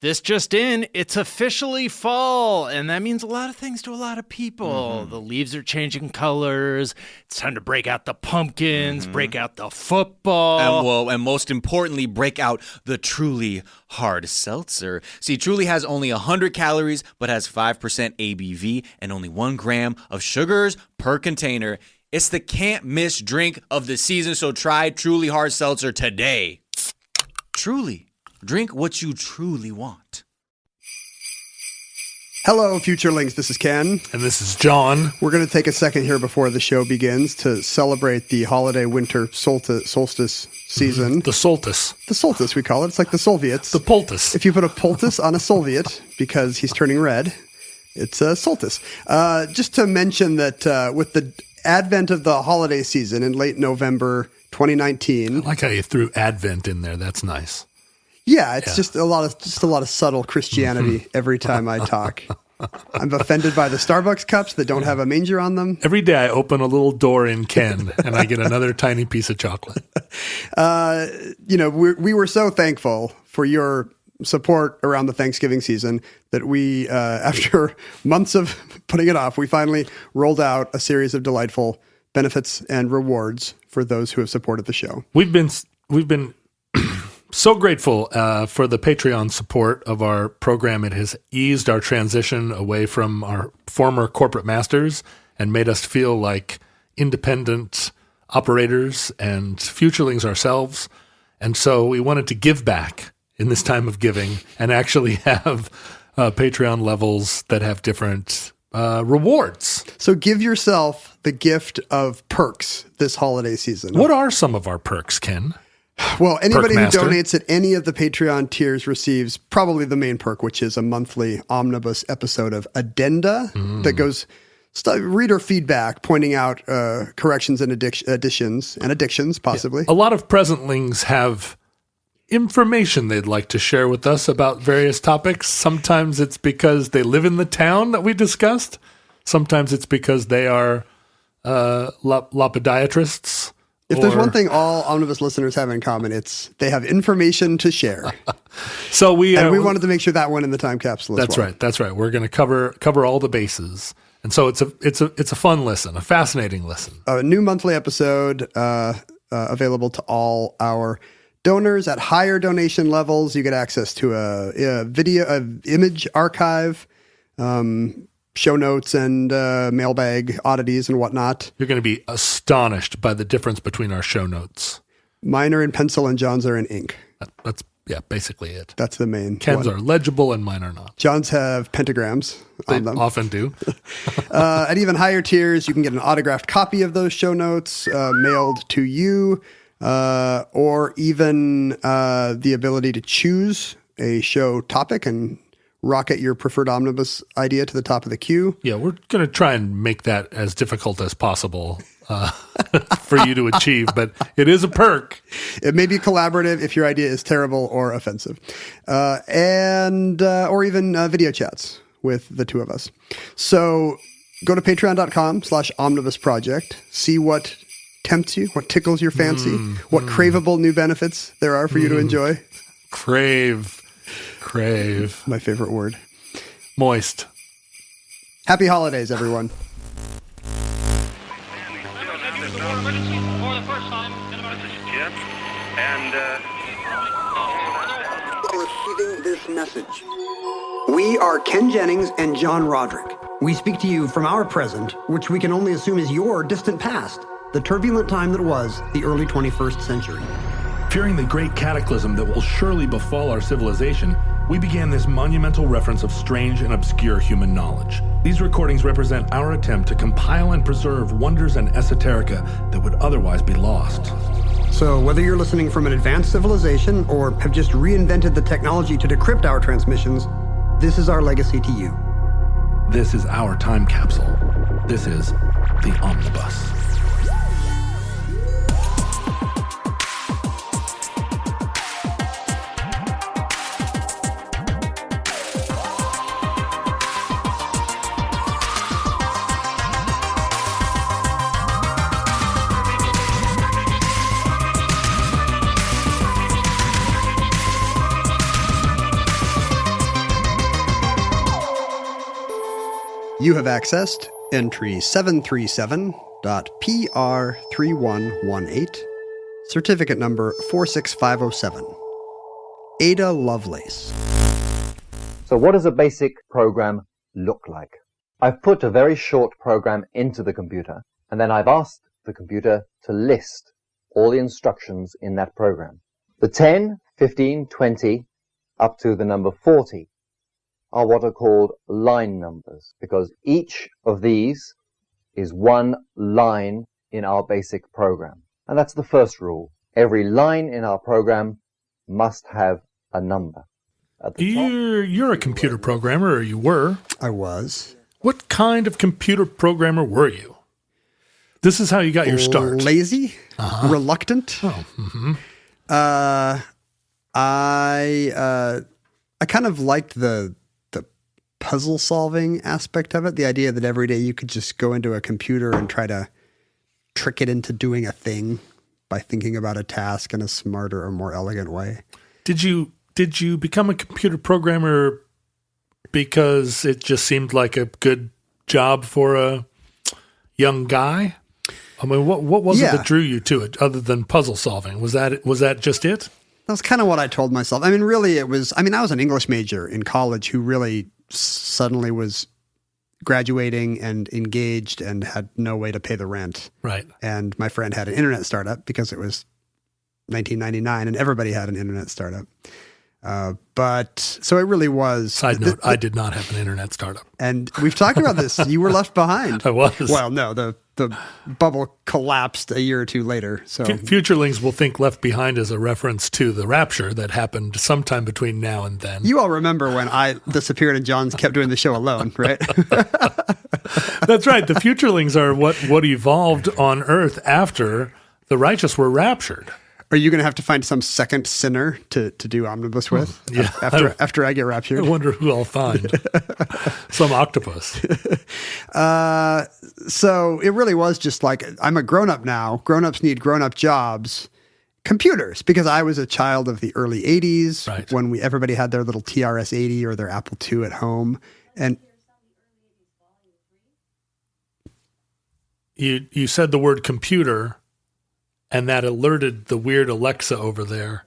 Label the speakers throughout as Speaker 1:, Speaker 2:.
Speaker 1: This just in, it's officially fall, and that means a lot of things to a lot of people. The leaves are changing colors. It's time to break out the pumpkins, break out the football.
Speaker 2: And most importantly, break out the Truly hard seltzer. See, Truly has only 100 calories, but has 5% ABV and only 1 gram of sugars per container. It's the can't-miss drink of the season, so try Truly hard seltzer today. Truly. Drink what you truly want.
Speaker 3: Hello, Futurelings. This is Ken.
Speaker 4: And this is John.
Speaker 3: We're going to take a second here before the show begins to celebrate the holiday winter solstice season.
Speaker 4: The solstice.
Speaker 3: The solstice, we call it. It's like the Soviets.
Speaker 4: The poultice.
Speaker 3: If you put a poultice on a Soviet because he's turning red, it's a solstice. Just to mention that with the advent of the holiday season in late November 2019.
Speaker 4: I like how you threw Advent in there. That's nice.
Speaker 3: Yeah, it's just a lot of subtle Christianity every time I talk. I'm offended by the Starbucks cups that don't have a manger on them.
Speaker 4: Every day I open a little door in Ken and I get another tiny piece of chocolate.
Speaker 3: We were so thankful for your support around the Thanksgiving season that we, after months of putting it off, we finally rolled out a series of delightful benefits and rewards for those who have supported the show.
Speaker 4: We've been so grateful for the Patreon support of our program. It has eased our transition away from our former corporate masters and made us feel like independent operators and futurelings ourselves. And so we wanted to give back in this time of giving and actually have Patreon levels that have different rewards.
Speaker 3: So give yourself the gift of perks this holiday season.
Speaker 4: What are some of our perks, Ken?
Speaker 3: Well, anybody who
Speaker 4: Perkmaster.
Speaker 3: donates at any of the Patreon tiers receives probably the main perk, which is a monthly omnibus episode of Addenda that goes reader feedback, pointing out corrections and addictions, possibly.
Speaker 4: A lot of presentlings have information they'd like to share with us about various topics. Sometimes it's because they live in the town that we discussed. Sometimes it's because they are lopodiatrists.
Speaker 3: If there's one thing all Omnibus listeners have in common, it's they have information to share.
Speaker 4: So we
Speaker 3: wanted to make sure that went in the time capsule.
Speaker 4: That's right. That's right. We're going to cover all the bases, and so it's a fun listen, a fascinating listen.
Speaker 3: A new monthly episode available to all our donors at higher donation levels. You get access to a image archive. Show notes and mailbag oddities and whatnot.
Speaker 4: You're going to be astonished by the difference between our show notes.
Speaker 3: Mine are in pencil and John's are in ink.
Speaker 4: That's basically it.
Speaker 3: That's the main
Speaker 4: Ken's
Speaker 3: one.
Speaker 4: are legible and mine are not.
Speaker 3: John's have pentagrams on them.
Speaker 4: Often do.
Speaker 3: At even higher tiers, you can get an autographed copy of those show notes mailed to you, or even the ability to choose a show topic and rocket your preferred omnibus idea to the top of the queue.
Speaker 4: Yeah, we're going to try and make that as difficult as possible for you to achieve, but it is a perk.
Speaker 3: It may be collaborative if your idea is terrible or offensive, or even video chats with the two of us. So go to patreon.com/omnibusproject. See what tempts you, what tickles your fancy, what craveable new benefits there are for you to enjoy.
Speaker 4: Crave.
Speaker 3: My favorite word.
Speaker 4: Moist.
Speaker 3: Happy holidays, everyone. Receiving this message. We are Ken Jennings and John Roderick. We speak to you from our present, which we can only assume is your distant past, the turbulent time that was the early 21st century.
Speaker 5: Fearing the great cataclysm that will surely befall our civilization, we began this monumental reference of strange and obscure human knowledge. These recordings represent our attempt to compile and preserve wonders and esoterica that would otherwise be lost.
Speaker 3: So whether you're listening from an advanced civilization or have just reinvented the technology to decrypt our transmissions, this is our legacy to you.
Speaker 5: This is our time capsule. This is the Omnibus.
Speaker 3: You have accessed entry 737.PR3118, certificate number 46507. Ada Lovelace.
Speaker 6: So what does a basic program look like? I've put a very short program into the computer, and then I've asked the computer to list all the instructions in that program. The 10, 15, 20, up to the number 40 are what are called line numbers, because each of these is one line in our basic program. And that's the first rule. Every line in our program must have a number. At the top,
Speaker 4: You're a computer programmer, or you were.
Speaker 3: I was.
Speaker 4: What kind of computer programmer were you? This is how you got your start.
Speaker 3: Lazy? Reluctant?
Speaker 4: Oh, mm-hmm.
Speaker 3: I kind of liked the puzzle solving aspect of it. The idea that every day you could just go into a computer and try to trick it into doing a thing by thinking about a task in a smarter or more elegant way.
Speaker 4: Did you become a computer programmer because it just seemed like a good job for a young guy? I mean, what was it that drew you to it other than puzzle solving? Was that just it?
Speaker 3: That was kind of what I told myself. I mean, really I was an English major in college who really suddenly was graduating and engaged and had no way to pay the rent.
Speaker 4: Right.
Speaker 3: And my friend had an internet startup because it was 1999 and everybody had an internet startup. But so it really was.
Speaker 4: Side note, I did not have an internet startup.
Speaker 3: And we've talked about this. You were left behind.
Speaker 4: I was.
Speaker 3: Well, no, the bubble collapsed a year or two later. So
Speaker 4: Futurelings will think Left Behind is a reference to the rapture that happened sometime between now and then.
Speaker 3: You all remember when I disappeared and John kept doing the show alone, right?
Speaker 4: That's right. The Futurelings are what evolved on Earth after the righteous were raptured.
Speaker 3: Are you going to have to find some second sinner to do Omnibus with?
Speaker 4: Yeah.
Speaker 3: After I get raptured?
Speaker 4: I wonder who I'll find. Some octopus.
Speaker 3: So it really was just like, I'm a grown-up now. Grown-ups need grown-up jobs. Computers, because I was a child of the early 80s,
Speaker 4: right,
Speaker 3: when everybody had their little TRS-80 or their Apple II at home. And
Speaker 4: you said the word computer, and that alerted the weird Alexa over there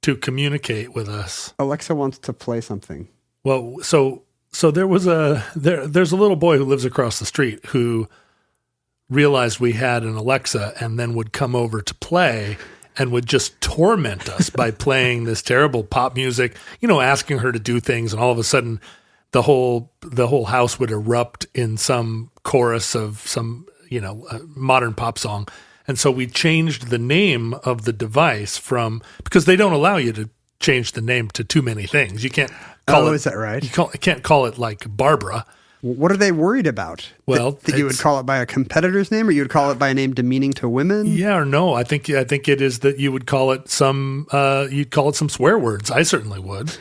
Speaker 4: to communicate with us.
Speaker 3: Alexa wants to play something.
Speaker 4: Well, so there was there's a little boy who lives across the street who realized we had an Alexa and then would come over to play and would just torment us by playing this terrible pop music, asking her to do things, and all of a sudden the whole house would erupt in some chorus of some modern pop song. And so we changed the name of the device because they don't allow you to change the name to too many things. You can't call it.
Speaker 3: Is that right?
Speaker 4: You can't call it like Barbara.
Speaker 3: What are they worried about?
Speaker 4: Well,
Speaker 3: that you would call it by a competitor's name, or you would call it by a name demeaning to women?
Speaker 4: Yeah or no? I think it is that you would call it some swear words. I certainly would.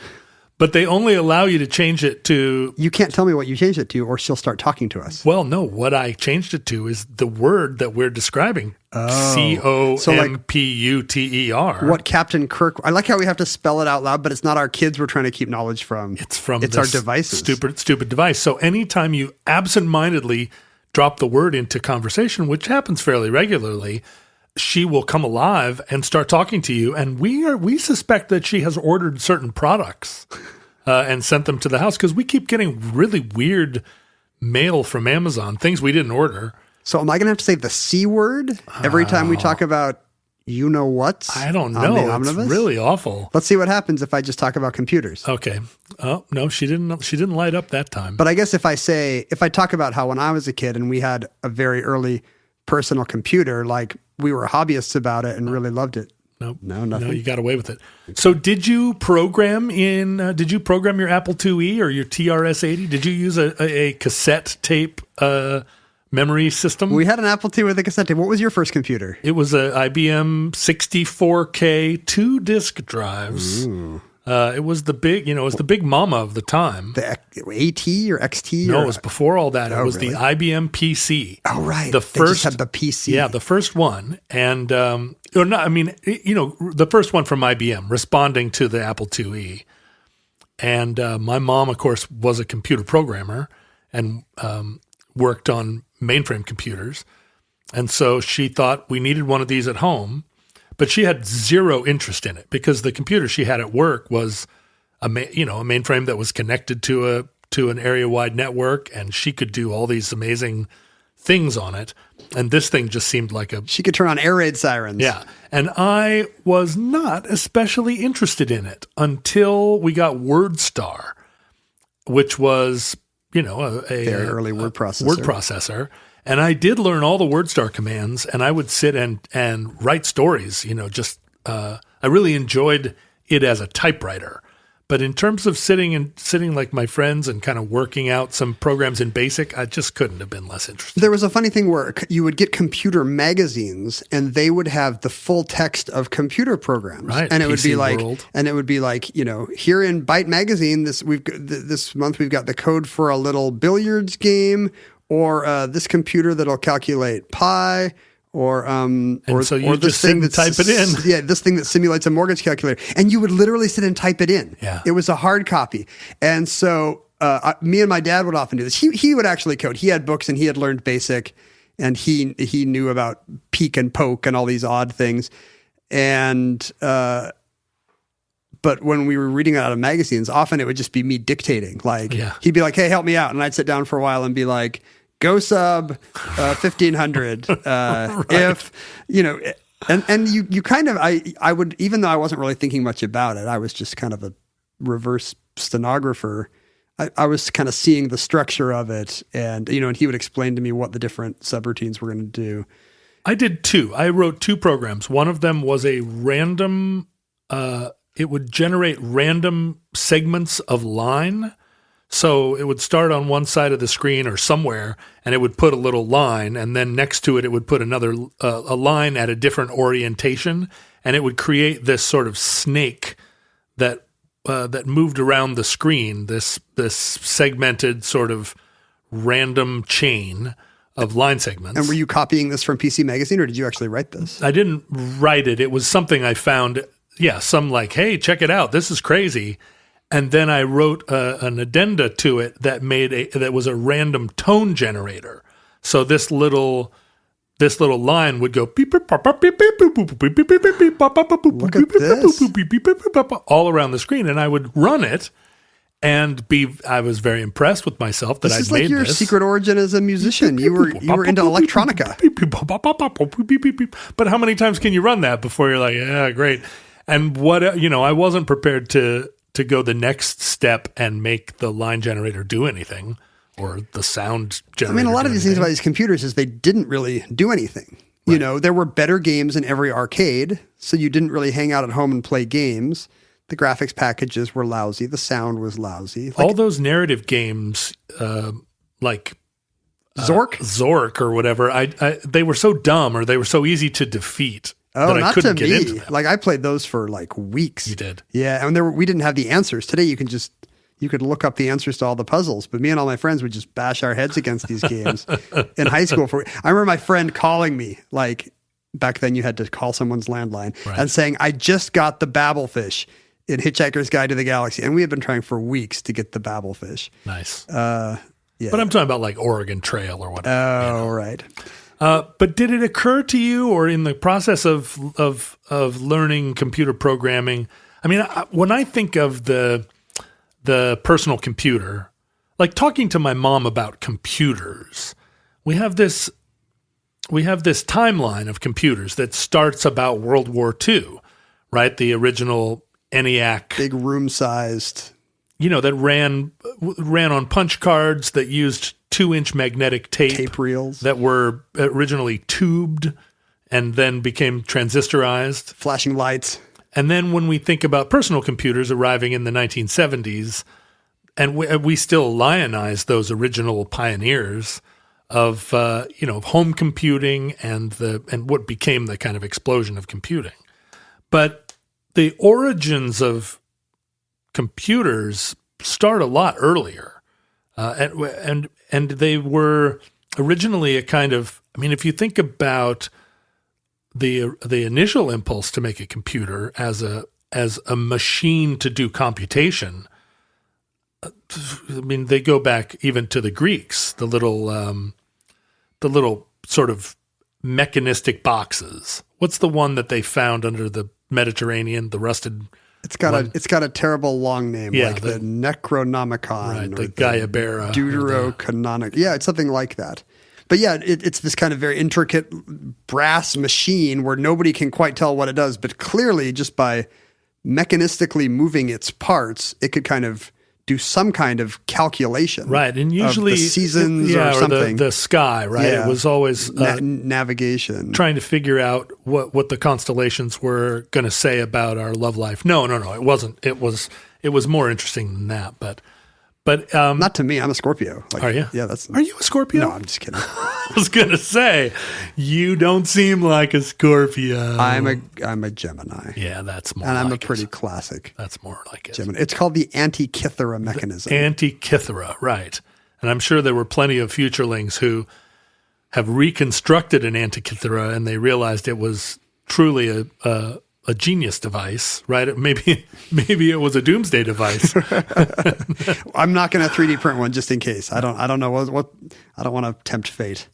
Speaker 4: But they only allow you to change it to...
Speaker 3: You can't tell me what you changed it to, or she'll start talking to us.
Speaker 4: Well, no. What I changed it to is the word that we're describing. COMPUTER.
Speaker 3: What Captain Kirk... I like how we have to spell it out loud, but it's not our kids we're trying to keep knowledge from.
Speaker 4: It's our
Speaker 3: devices.
Speaker 4: Stupid device. So anytime you absentmindedly drop the word into conversation, which happens fairly regularly, she will come alive and start talking to you. And we suspect that she has ordered certain products and sent them to the house, because we keep getting really weird mail from Amazon, things we didn't order.
Speaker 3: So am I going to have to say the C word every time we talk about what?
Speaker 4: I don't know. It's really awful.
Speaker 3: Let's see what happens if I just talk about computers.
Speaker 4: Okay. Oh, no, she didn't light up that time.
Speaker 3: But I guess if I talk about how when I was a kid and we had a very early personal computer, like we were hobbyists about it and really loved it.
Speaker 4: Nope.
Speaker 3: No, nothing.
Speaker 4: No, you got away with it. So did you program your Apple IIe or your TRS-80? Did you use a cassette tape memory system?
Speaker 3: We had an Apple II with a cassette tape. What was your first computer?
Speaker 4: It was a IBM 64K 2-disc drives.
Speaker 3: Ooh.
Speaker 4: It was the big mama of the time.
Speaker 3: The AT or XT?
Speaker 4: No, it was before all that. It was
Speaker 3: really?
Speaker 4: the IBM PC.
Speaker 3: Oh, right.
Speaker 4: They just
Speaker 3: had the PC.
Speaker 4: Yeah, the first one. And, the first one from IBM responding to the Apple IIe. And my mom, of course, was a computer programmer and worked on mainframe computers. And so she thought we needed one of these at home, but she had zero interest in it because the computer she had at work was a mainframe that was connected to an area-wide network, and she could do all these amazing things on it. And this thing just seemed like
Speaker 3: She could turn on air raid sirens.
Speaker 4: Yeah. And I was not especially interested in it until we got WordStar, which was, a
Speaker 3: Very early word processor.
Speaker 4: Word processor. And I did learn all the WordStar commands, and I would sit and write stories, I really enjoyed it as a typewriter. But in terms of sitting like my friends and kind of working out some programs in BASIC, I just couldn't have been less interested.
Speaker 3: There was a funny thing where you would get computer magazines, and they would have the full text of computer programs,
Speaker 4: right?
Speaker 3: And it would be like, here in Byte magazine, this month we've got the code for a little billiards game, or this computer that'll calculate pi. Or
Speaker 4: so you just sit and type it in.
Speaker 3: Yeah, this thing that simulates a mortgage calculator. And you would literally sit and type it in.
Speaker 4: Yeah.
Speaker 3: It was a hard copy. And so me and my dad would often do this. He would actually code. He had books and he had learned BASIC, and he knew about peek and poke and all these odd things. And but when we were reading it out of magazines, often it would just be me dictating. He'd be like, "Hey, help me out," and I'd sit down for a while and be like, "Go sub 1500
Speaker 4: right.
Speaker 3: if and you kind of I would, even though I wasn't really thinking much about it, I was just kind of a reverse stenographer. I was kind of seeing the structure of it, and and he would explain to me what the different subroutines were going to do.
Speaker 4: I did too. I wrote two programs. One of them was a random. It would generate random segments of line. So it would start on one side of the screen or somewhere, and it would put a little line, and then next to it, it would put another a line at a different orientation, and it would create this sort of snake that moved around the screen. This segmented sort of random chain of line segments.
Speaker 3: And were you copying this from PC Magazine, or did you actually write this?
Speaker 4: I didn't write it. It was something I found. Yeah, some like, hey, check it out. This is crazy. And then I wrote an addenda to it that was a random tone generator. So this little line would go beep beep pop beep beep boop boop beep beep beep beep pop pop boop
Speaker 3: Look at this.
Speaker 4: all around the screen, and I would run it and I was very impressed with myself that I'd made this.
Speaker 3: This is like your secret origin as a musician. You were into electronica.
Speaker 4: But how many times can you run that before you're like, yeah, great? And I wasn't prepared to go the next step and make the line generator do anything, or the sound generator.
Speaker 3: A lot of these things about these computers is they didn't really do anything. Right. There were better games in every arcade, so you didn't really hang out at home and play games. The graphics packages were lousy. The sound was lousy.
Speaker 4: All those narrative games, like Zork or whatever, they were so dumb, or they were so easy to defeat.
Speaker 3: Oh, not to me. Like, I played those for like weeks.
Speaker 4: You did?
Speaker 3: Yeah, and we didn't have the answers. Today you could look up the answers to all the puzzles, but me and all my friends would just bash our heads against these games in high school. I remember my friend calling me, like, back then you had to call someone's landline, right, and saying, "I just got the Babelfish in Hitchhiker's Guide to the Galaxy." And we had been trying for weeks to get the Babelfish.
Speaker 4: Nice.
Speaker 3: Yeah.
Speaker 4: But I'm talking about like Oregon Trail or whatever.
Speaker 3: Oh, right.
Speaker 4: But did it occur to you, or in the process of learning computer programming? When I think of the personal computer, like talking to my mom about computers, we have this timeline of computers that starts about World War II, right? The original ENIAC,
Speaker 3: big room-sized,
Speaker 4: that ran on punch cards that used 2-inch magnetic tape
Speaker 3: reels
Speaker 4: that were originally tubed and then became transistorized.
Speaker 3: Flashing lights.
Speaker 4: And then when we think about personal computers arriving in the 1970s, and we still lionize those original pioneers of home computing and what became the kind of explosion of computing. But the origins of computers start a lot earlier. And they were originally a kind of, if you think about the initial impulse to make a computer as a machine to do computation, I mean, they go back even to the Greeks, the little sort of mechanistic boxes. What's the one that they found under the Mediterranean, the rusted? It's
Speaker 3: got a terrible long name,
Speaker 4: yeah,
Speaker 3: like the Necronomicon,
Speaker 4: right?
Speaker 3: or
Speaker 4: The Gaiabera,
Speaker 3: Deuterocanonic. Yeah, it's something like that. But yeah, it's this kind of very intricate brass machine where nobody can quite tell what it does, but clearly just by mechanistically moving its parts, it could kind of do some kind of calculation,
Speaker 4: right? And usually
Speaker 3: of the seasons or something,
Speaker 4: the sky, right?
Speaker 3: Yeah.
Speaker 4: It was always
Speaker 3: navigation,
Speaker 4: trying to figure out what the constellations were going to say about our love life. No, it wasn't. It was more interesting than that. But
Speaker 3: not to me. I'm a Scorpio.
Speaker 4: Are you?
Speaker 3: Yeah,
Speaker 4: Are you a Scorpio?
Speaker 3: No, I'm just kidding.
Speaker 4: I was gonna say, you don't seem like a Scorpio.
Speaker 3: I'm a Gemini.
Speaker 4: Yeah, that's more.
Speaker 3: And I'm
Speaker 4: like
Speaker 3: a pretty classic.
Speaker 4: That's more like it.
Speaker 3: Gemini. It's called the Antikythera mechanism.
Speaker 4: Antikythera, right? And I'm sure there were plenty of futurelings who have reconstructed an Antikythera, and they realized it was truly a genius device, right? Maybe it was a doomsday device.
Speaker 3: I'm not going to 3D print one just in case. I don't know what I don't want to tempt fate.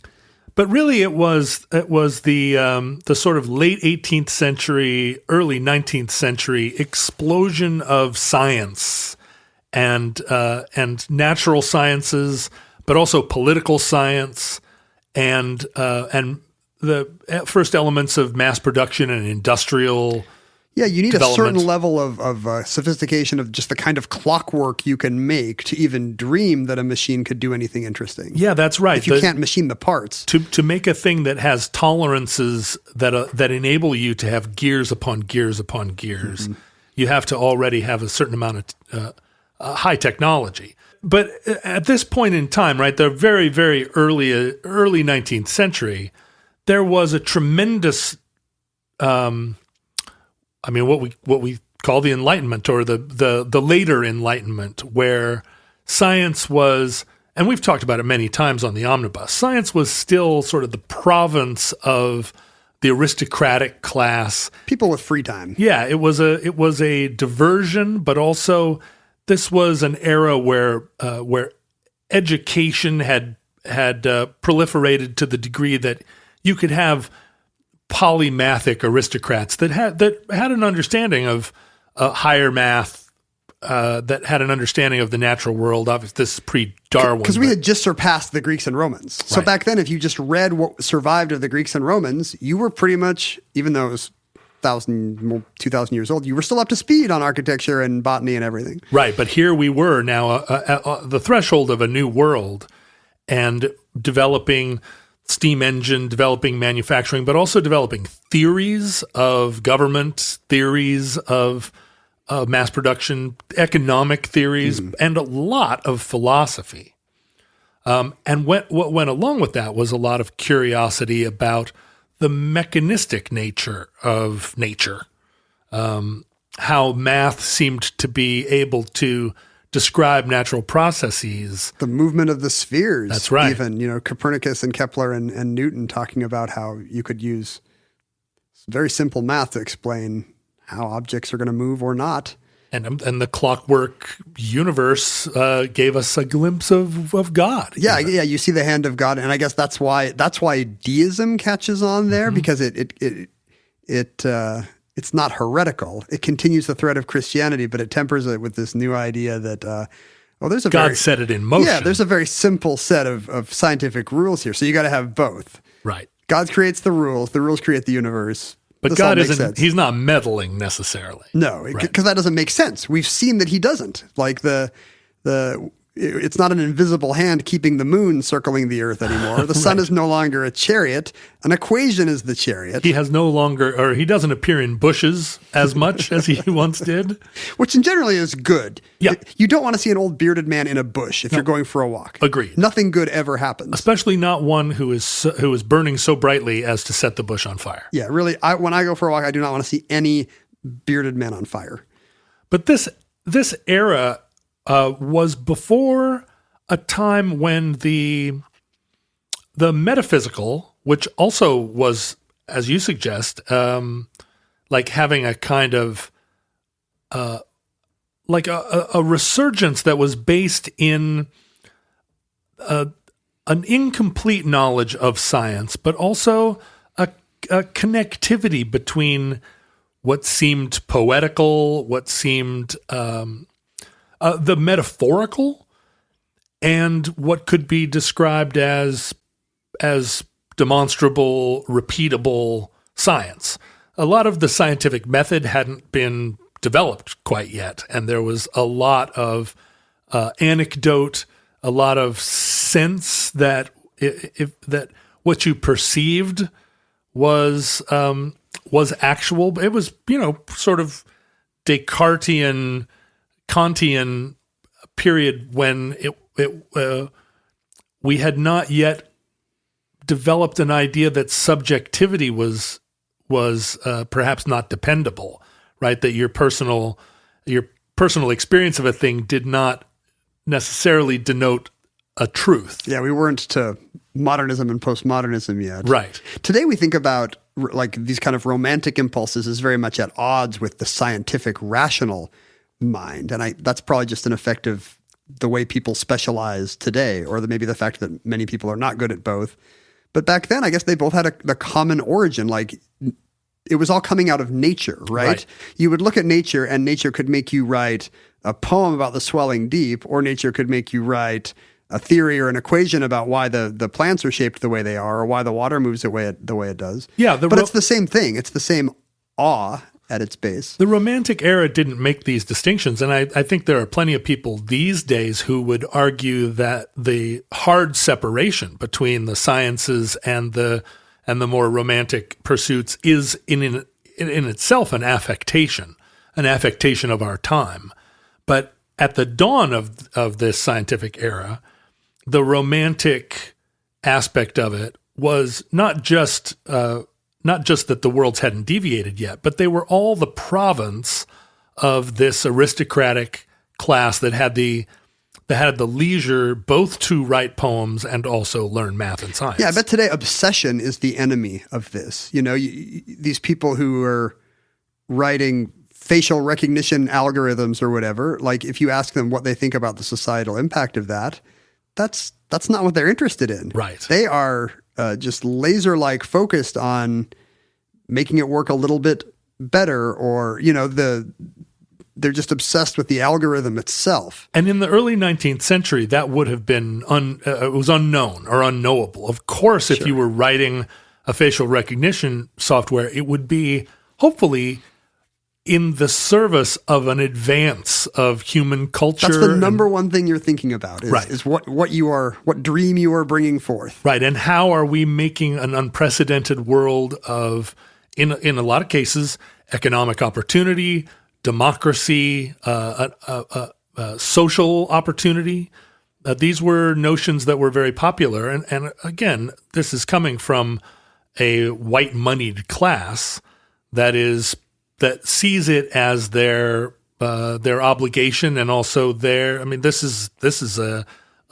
Speaker 4: But really, it was the sort of late 18th century, early 19th century explosion of science and natural sciences, but also political science and the first elements of mass production and industrial.
Speaker 3: Yeah, you need a certain level of sophistication of just the kind of clockwork you can make to even dream that a machine could do anything interesting.
Speaker 4: Yeah, that's right.
Speaker 3: If you can't machine the parts.
Speaker 4: To make a thing that has tolerances that enable you to have gears upon gears upon gears, you have to already have a certain amount of high technology. But at this point in time, right, the very, very early 19th century, there was a tremendous what we call the Enlightenment, or the later Enlightenment, where science was, and we've talked about it many times on the Omnibus, science was still sort of the province of the aristocratic class.
Speaker 3: People with free time.
Speaker 4: Yeah, it was a diversion, but also this was an era where education had proliferated to the degree that you could have polymathic aristocrats that had an understanding of higher math, that had an understanding of the natural world. Obviously, this is pre-Darwin.
Speaker 3: Because we had just surpassed the Greeks and Romans. So
Speaker 4: Right.
Speaker 3: back then, if you just read what survived of the Greeks and Romans, you were pretty much, even though it was 2,000 years old, you were still up to speed on architecture and botany and everything.
Speaker 4: Right, but here we were now at the threshold of a new world, and developing steam engine, developing manufacturing, but also developing theories of government, theories of mass production, economic theories, and a lot of philosophy. And what went along with that was a lot of curiosity about the mechanistic nature of nature, how math seemed to be able to describe natural processes.
Speaker 3: The movement of the spheres.
Speaker 4: That's right.
Speaker 3: Even, Copernicus and Kepler and Newton talking about how you could use very simple math to explain how objects are going to move or not.
Speaker 4: And the clockwork universe gave us a glimpse of God.
Speaker 3: Yeah, you see the hand of God, and I guess that's why deism catches on there, because it's not heretical. It continues the thread of Christianity, but it tempers it with this new idea that there's a
Speaker 4: God set it in motion.
Speaker 3: Yeah, there's a very simple set of scientific rules here, so you got to have both.
Speaker 4: Right.
Speaker 3: God creates the rules create the universe.
Speaker 4: But
Speaker 3: This
Speaker 4: God
Speaker 3: all makes
Speaker 4: isn't,
Speaker 3: sense.
Speaker 4: he's not meddling necessarily.
Speaker 3: No, because that doesn't make sense. We've seen that he doesn't. Like it's not an invisible hand keeping the moon circling the earth anymore. The sun is no longer a chariot. An equation is the chariot.
Speaker 4: He he doesn't appear in bushes as much as he once did.
Speaker 3: Which in generally is good.
Speaker 4: Yeah.
Speaker 3: You don't want to see an old bearded man in a bush if you're going for a walk.
Speaker 4: Agreed.
Speaker 3: Nothing good ever happens.
Speaker 4: Especially not one who is burning so brightly as to set the bush on fire.
Speaker 3: Yeah, really. When I go for a walk, I do not want to see any bearded men on fire.
Speaker 4: But this era was before a time when the metaphysical, which also was, as you suggest, like having a kind of like a resurgence that was based in an incomplete knowledge of science, but also a connectivity between what seemed poetical, what seemed the metaphorical, and what could be described as demonstrable, repeatable science. A lot of the scientific method hadn't been developed quite yet, and there was a lot of anecdote, a lot of sense that that what you perceived was actual. It was, sort of Descartesian, Kantian period when we had not yet developed an idea that subjectivity was perhaps not dependable, right? That your personal experience of a thing did not necessarily denote a truth.
Speaker 3: Yeah, we weren't to modernism and postmodernism yet.
Speaker 4: Right.
Speaker 3: Today we think about like these kind of romantic impulses as very much at odds with the scientific rational mind. And that's probably just an effect of the way people specialize today, or maybe the fact that many people are not good at both. But back then, I guess they both had a common origin. Like it was all coming out of nature, right? You would look at nature, and nature could make you write a poem about the swelling deep, or nature could make you write a theory or an equation about why the plants are shaped the way they are, or why the water moves the way it does.
Speaker 4: Yeah,
Speaker 3: but it's the same thing. It's the same awe at its base.
Speaker 4: The Romantic era didn't make these distinctions, and I think there are plenty of people these days who would argue that the hard separation between the sciences and the more romantic pursuits is in itself an affectation of our time. But at the dawn of this scientific era, the romantic aspect of it was not just that the worlds hadn't deviated yet, but they were all the province of this aristocratic class that had the leisure both to write poems and also learn math and science.
Speaker 3: Yeah, I bet today obsession is the enemy of this. These people who are writing facial recognition algorithms or whatever, like if you ask them what they think about the societal impact of that, that's not what they're interested in.
Speaker 4: Right.
Speaker 3: They are just laser-like focused on making it work a little bit better, or they're just obsessed with the algorithm itself.
Speaker 4: And in the early 19th century, that would have been it was unknown or unknowable. Of course, if you were writing a facial recognition software, it would be hopefully in the service of an advance of human culture.
Speaker 3: That's the number one thing you're thinking about is what dream you are bringing forth.
Speaker 4: Right. And how are we making an unprecedented world of, in a lot of cases, economic opportunity, democracy, social opportunity. These were notions that were very popular. And again, this is coming from a white moneyed class that sees it as their obligation, and also this is a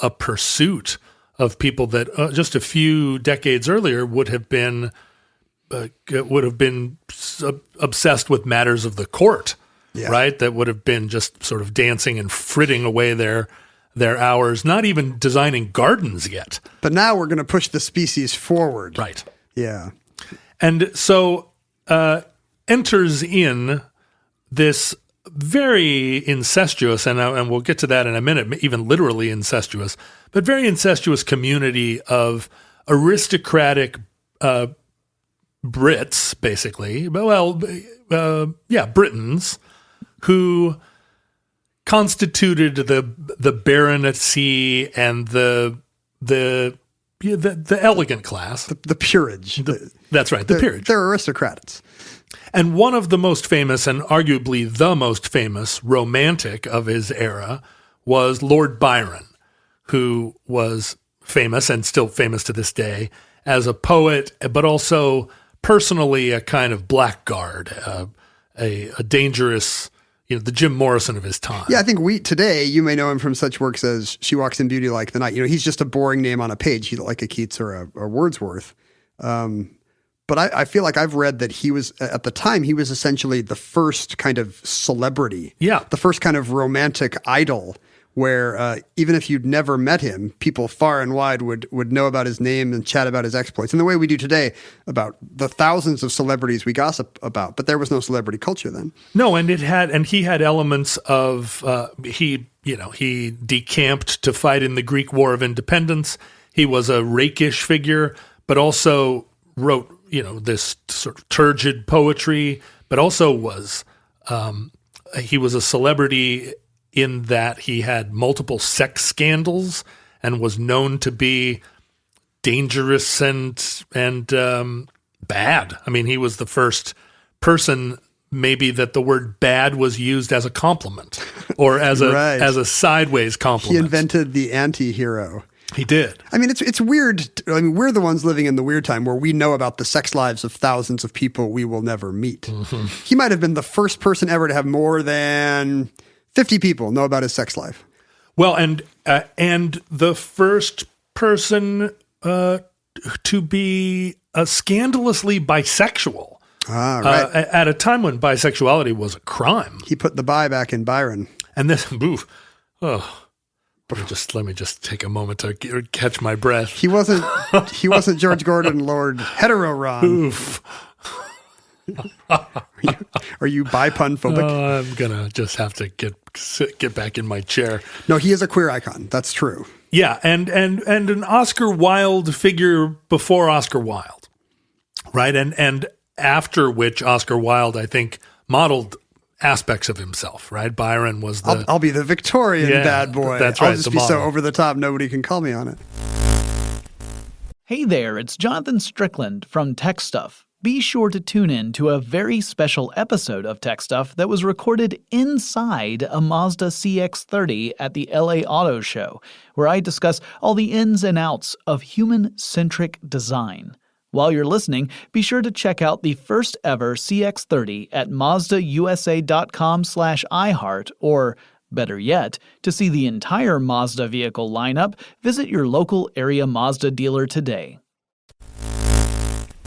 Speaker 4: pursuit of people that just a few decades earlier would have been obsessed with matters of the court, right? That would have been just sort of dancing and fritting away their hours, not even designing gardens yet.
Speaker 3: But now we're going to push the species forward.
Speaker 4: Right.
Speaker 3: Yeah.
Speaker 4: And so enters in this very incestuous, and we'll get to that in a minute, even literally incestuous, but very incestuous community of aristocratic Brits, basically. Britons, who constituted the baronetcy and the elegant class,
Speaker 3: the peerage.
Speaker 4: That's right, the peerage.
Speaker 3: They're aristocrats.
Speaker 4: And one of the most famous, and arguably the most famous romantic of his era, was Lord Byron, who was famous and still famous to this day as a poet, but also personally a kind of blackguard, a dangerous, the Jim Morrison of his time.
Speaker 3: Yeah, I think today, you may know him from such works as She Walks in Beauty Like the Night. He's just a boring name on a page, like a Keats or a Wordsworth. But I feel like I've read that he was, at the time, he was essentially the first kind of celebrity.
Speaker 4: Yeah.
Speaker 3: The first kind of romantic idol where even if you'd never met him, people far and wide would know about his name and chat about his exploits in the way we do today about the thousands of celebrities we gossip about. But there was no celebrity culture then.
Speaker 4: No, and he had elements of he decamped to fight in the Greek War of Independence. He was a rakish figure, but also wrote this sort of turgid poetry, but also he was a celebrity in that he had multiple sex scandals and was known to be dangerous and bad. I mean, he was the first person maybe that the word bad was used as a compliment or as a sideways compliment.
Speaker 3: He invented the anti-hero.
Speaker 4: He did.
Speaker 3: I mean, it's weird. I mean, we're the ones living in the weird time where we know about the sex lives of thousands of people we will never meet. Mm-hmm. He might have been the first person ever to have more than 50 people know about his sex life.
Speaker 4: Well, and the first person to be scandalously bisexual.
Speaker 3: Right.
Speaker 4: At a time when bisexuality was a crime.
Speaker 3: He put the bi back in Byron.
Speaker 4: And this, let me just take a moment to catch my breath.
Speaker 3: He wasn't George Gordon, Lord Hetero Ron.
Speaker 4: Oof.
Speaker 3: Are you bi-pun phobic?
Speaker 4: I'm gonna just have to get back in my chair.
Speaker 3: No, he is a queer icon. That's true.
Speaker 4: Yeah, and an Oscar Wilde figure before Oscar Wilde, right? And after which Oscar Wilde, I think, modeled aspects of himself, right? Byron was the...
Speaker 3: I'll be the Victorian bad boy.
Speaker 4: That's right.
Speaker 3: I'll just be so over the top, nobody can call me on it.
Speaker 7: Hey there, it's Jonathan Strickland from Tech Stuff. Be sure to tune in to a very special episode of Tech Stuff that was recorded inside a Mazda CX-30 at the LA Auto Show, where I discuss all the ins and outs of human-centric design. While you're listening, be sure to check out the first ever CX-30 at mazdausa.com/iHeart, or better yet, to see the entire Mazda vehicle lineup, visit your local area Mazda dealer today.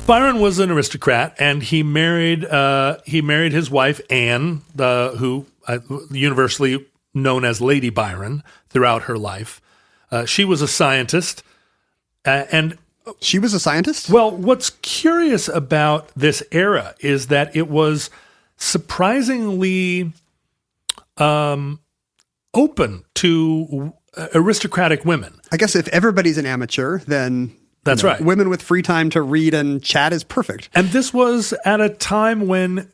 Speaker 4: Byron was an aristocrat, and he married his wife Anne, who universally known as Lady Byron throughout her life. She was a scientist, and
Speaker 3: she was a scientist?
Speaker 4: Well, what's curious about this era is that it was surprisingly open to aristocratic women.
Speaker 3: I guess if everybody's an amateur, then
Speaker 4: that's right.
Speaker 3: Women with free time to read and chat is perfect.
Speaker 4: And this was at a time when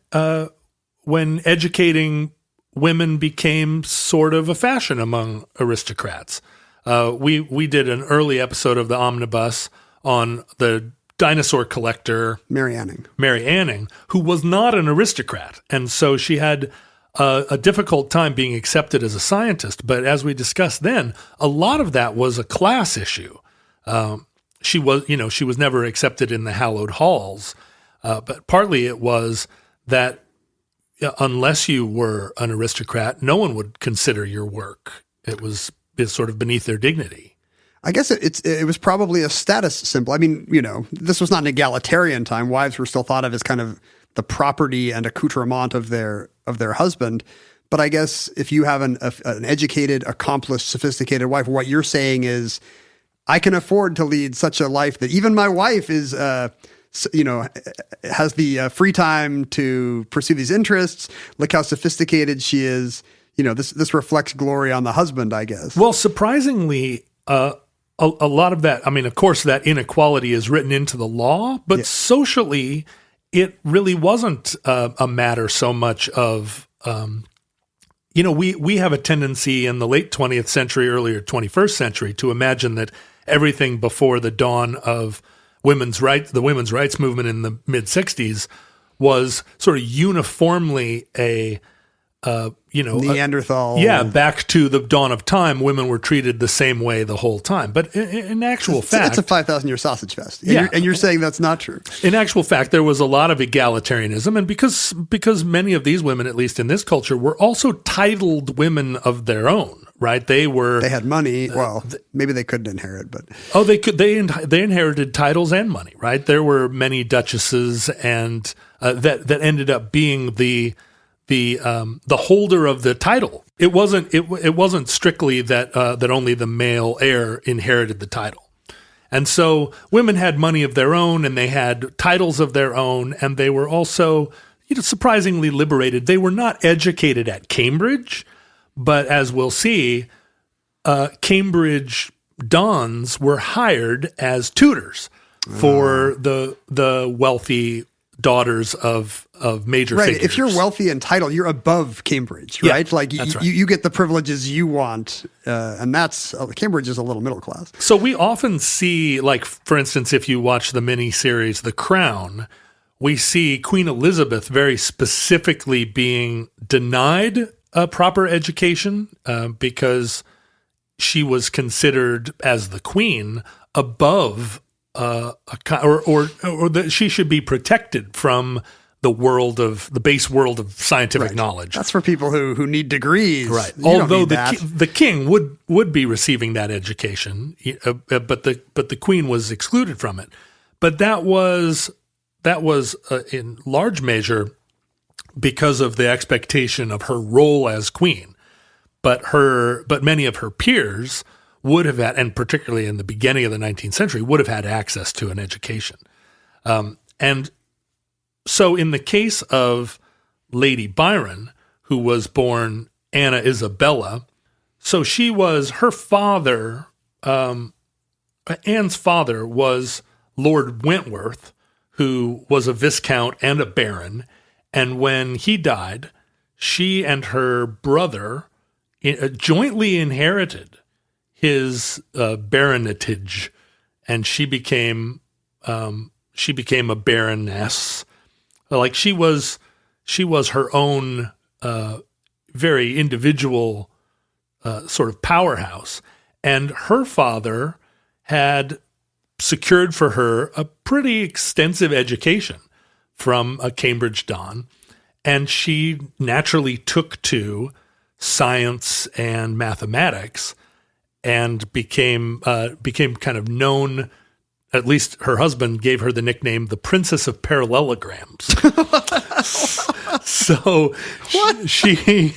Speaker 4: educating women became sort of a fashion among aristocrats. We did an early episode of the Omnibus on the dinosaur collector Mary Anning, who was not an aristocrat, and so she had a difficult time being accepted as a scientist. But as we discussed then, a lot of that was a class issue. She was never accepted in the hallowed halls, but partly it was that unless you were an aristocrat, no one would consider your work. It's sort of beneath their dignity.
Speaker 3: I guess it was probably a status symbol. I mean, this was not an egalitarian time. Wives were still thought of as kind of the property and accoutrement of their husband. But I guess if you have an educated, accomplished, sophisticated wife, what you're saying is, I can afford to lead such a life that even my wife is, has the free time to pursue these interests. Look how sophisticated she is. This reflects glory on the husband, I guess.
Speaker 4: Well, surprisingly, a lot of that, I mean, of course, that inequality is written into the law, but socially, it really wasn't a matter so much of, we have a tendency in the late 20th century, earlier 21st century to imagine that everything before the dawn of the women's rights movement in the mid-60s was sort of uniformly
Speaker 3: Neanderthal.
Speaker 4: Back to the dawn of time, women were treated the same way the whole time. But in actual fact...
Speaker 3: It's a 5,000-year sausage fest. And you're saying that's not true.
Speaker 4: In actual fact, there was a lot of egalitarianism. And because many of these women, at least in this culture, were also titled women of their own, right? They
Speaker 3: had money. Well, maybe they couldn't inherit, but
Speaker 4: they could. They inherited titles and money, right? There were many duchesses, and that ended up being the holder of the title. It wasn't strictly that only the male heir inherited the title. And so women had money of their own, and they had titles of their own, and they were also, surprisingly liberated. They were not educated at Cambridge, but as we'll see, Cambridge dons were hired as tutors for the wealthy daughters of major figures.
Speaker 3: If you're wealthy and titled, you're above Cambridge, right?
Speaker 4: That's right.
Speaker 3: You get the privileges you want, and that's Cambridge is a little middle class.
Speaker 4: So we often see, like, for instance, if you watch the miniseries The Crown, we see Queen Elizabeth very specifically being denied a proper education because she was considered as the queen above or that she should be protected from the base world of scientific knowledge.
Speaker 3: That's for people who need degrees.
Speaker 4: Right. Although the king would be receiving that education, but the queen was excluded from it. But that was in large measure because of the expectation of her role as queen. But many of her peers would have had, and particularly in the beginning of the 19th century, would have had access to an education. And so in the case of Lady Byron, who was born Anna Isabella, so her father, Anne's father was Lord Wentworth, who was a viscount and a baron. And when he died, she and her brother jointly inherited his baronetage, and she became a baroness. Like she was her own very individual sort of powerhouse, and her father had secured for her a pretty extensive education from a Cambridge don, and she naturally took to science and mathematics and became kind of known. At least her husband gave her the nickname the Princess of Parallelograms. So she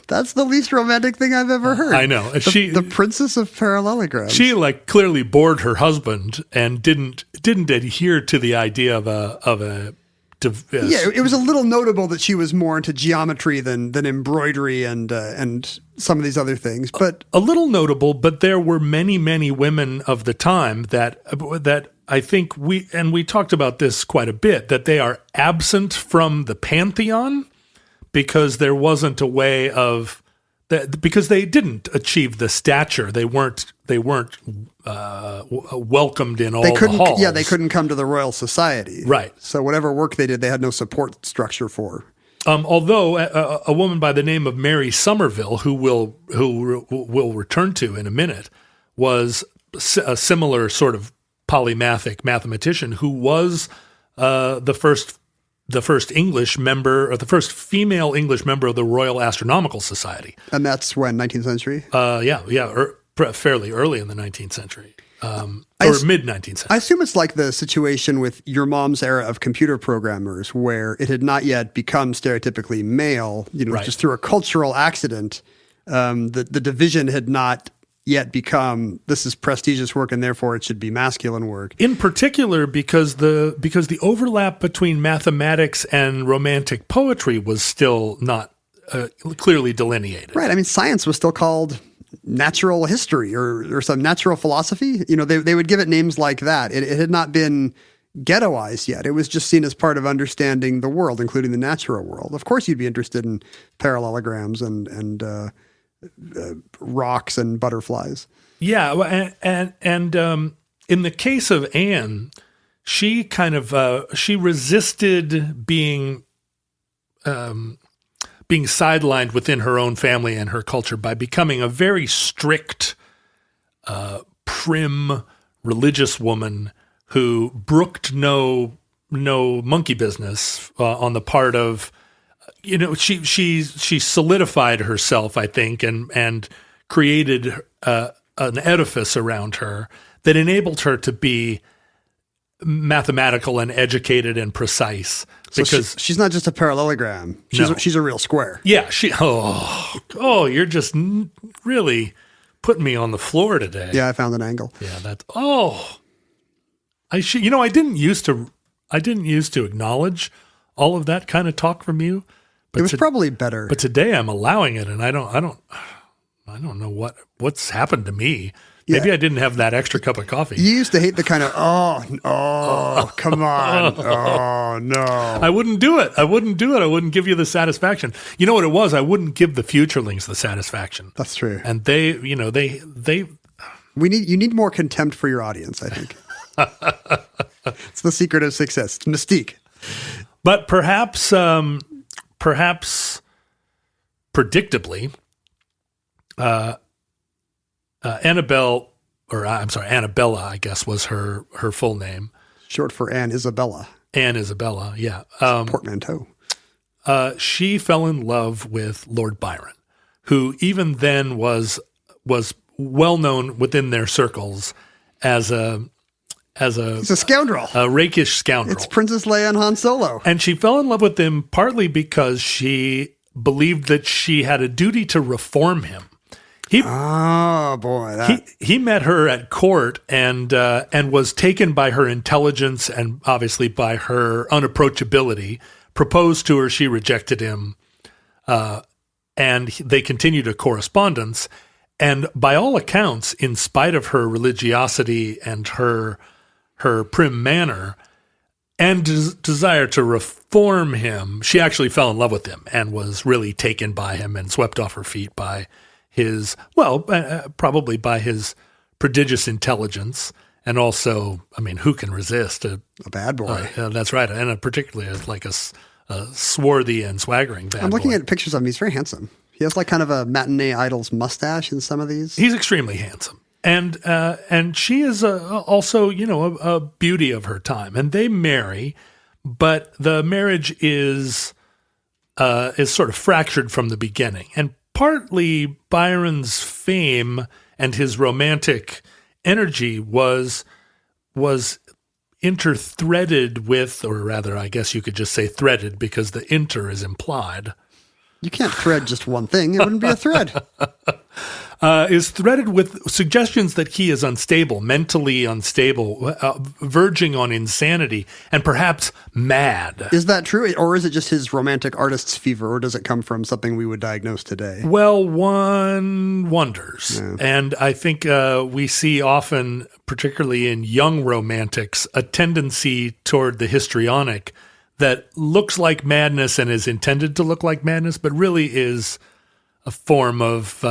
Speaker 3: that's the least romantic thing I've ever heard.
Speaker 4: I know.
Speaker 3: The Princess of Parallelograms.
Speaker 4: She clearly bored her husband and didn't adhere to the idea of a
Speaker 3: it was a little notable that she was more into geometry than embroidery and some of these other things. But
Speaker 4: a little notable, but there were many women of the time that I think we talked about this quite a bit, that they are absent from the pantheon because there wasn't a way of that, because they didn't achieve the stature. They weren't welcomed in all the halls.
Speaker 3: Yeah, they couldn't come to the Royal Society.
Speaker 4: Right.
Speaker 3: So whatever work they did, they had no support structure for.
Speaker 4: Although a woman by the name of Mary Somerville, who we'll return to in a minute, was a similar sort of polymathic mathematician who was the first English member, or the first female English member of the Royal Astronomical Society.
Speaker 3: And that's when, 19th century?
Speaker 4: Fairly early in the 19th century, or mid-19th century.
Speaker 3: I assume it's like the situation with your mom's era of computer programmers, where it had not yet become stereotypically male,
Speaker 4: right.
Speaker 3: Just through a cultural accident. The division had not yet become, this is prestigious work and therefore it should be masculine work.
Speaker 4: In particular, because the overlap between mathematics and romantic poetry was still not clearly delineated.
Speaker 3: Right. I mean, science was still called natural history or some natural philosophy. They would give it names like that. It had not been ghettoized yet. It was just seen as part of understanding the world, including the natural world. Of course, you'd be interested in parallelograms and rocks and butterflies.
Speaker 4: Yeah, and in the case of Anne, she kind of she resisted being sidelined within her own family and her culture by becoming a very strict, prim, religious woman who brooked no monkey business on the part of she solidified herself, I think, and created an edifice around her that enabled her to be mathematical and educated and precise. Because
Speaker 3: she's not just a parallelogram. She's a real square.
Speaker 4: Yeah. You're just really putting me on the floor today.
Speaker 3: Yeah, I found an angle.
Speaker 4: Yeah, I didn't used to acknowledge all of that kind of talk from you. But
Speaker 3: it was probably better.
Speaker 4: But today I'm allowing it, and I don't know what's happened to me. Maybe I didn't have that extra cup of coffee.
Speaker 3: You used to hate the kind of, come on. Oh, no.
Speaker 4: I wouldn't do it. I wouldn't give you the satisfaction. You know what it was? I wouldn't give the futurelings the satisfaction.
Speaker 3: That's true.
Speaker 4: And they.
Speaker 3: You need more contempt for your audience, I think. It's the secret of success. It's mystique.
Speaker 4: But perhaps predictably, Annabella, I guess, was her full name.
Speaker 3: Short for Anne Isabella.
Speaker 4: Anne Isabella, yeah.
Speaker 3: Portmanteau.
Speaker 4: She fell in love with Lord Byron, who even then was well known within their circles as he's
Speaker 3: a scoundrel,
Speaker 4: a rakish scoundrel.
Speaker 3: It's Princess Leia and Han Solo.
Speaker 4: And she fell in love with him partly because she believed that she had a duty to reform him. He met her at court and was taken by her intelligence and obviously by her unapproachability. Proposed to her, she rejected him, and they continued a correspondence. And by all accounts, in spite of her religiosity and her prim manner and desire to reform him, she actually fell in love with him and was really taken by him and swept off her feet by probably by his prodigious intelligence. And also, I mean, who can resist a
Speaker 3: bad boy?
Speaker 4: That's right. And particularly like a swarthy and swaggering bad boy.
Speaker 3: I'm looking at pictures of him. He's very handsome. He has like kind of a matinee idol's mustache in some of these.
Speaker 4: He's extremely handsome. And she is also, a beauty of her time. And they marry, but the marriage is sort of fractured from the beginning. And partly Byron's fame and his romantic energy was interthreaded with, or rather, I guess you could just say threaded because the inter is implied.
Speaker 3: You can't thread just one thing. It wouldn't be a thread.
Speaker 4: Is threaded with suggestions that he is unstable, mentally unstable, verging on insanity, and perhaps mad.
Speaker 3: Is that true? Or is it just his romantic artist's fever, or does it come from something we would diagnose today?
Speaker 4: Well, one wonders. Yeah. And I think we see often, particularly in young romantics, a tendency toward the histrionic that looks like madness and is intended to look like madness, but really is a form of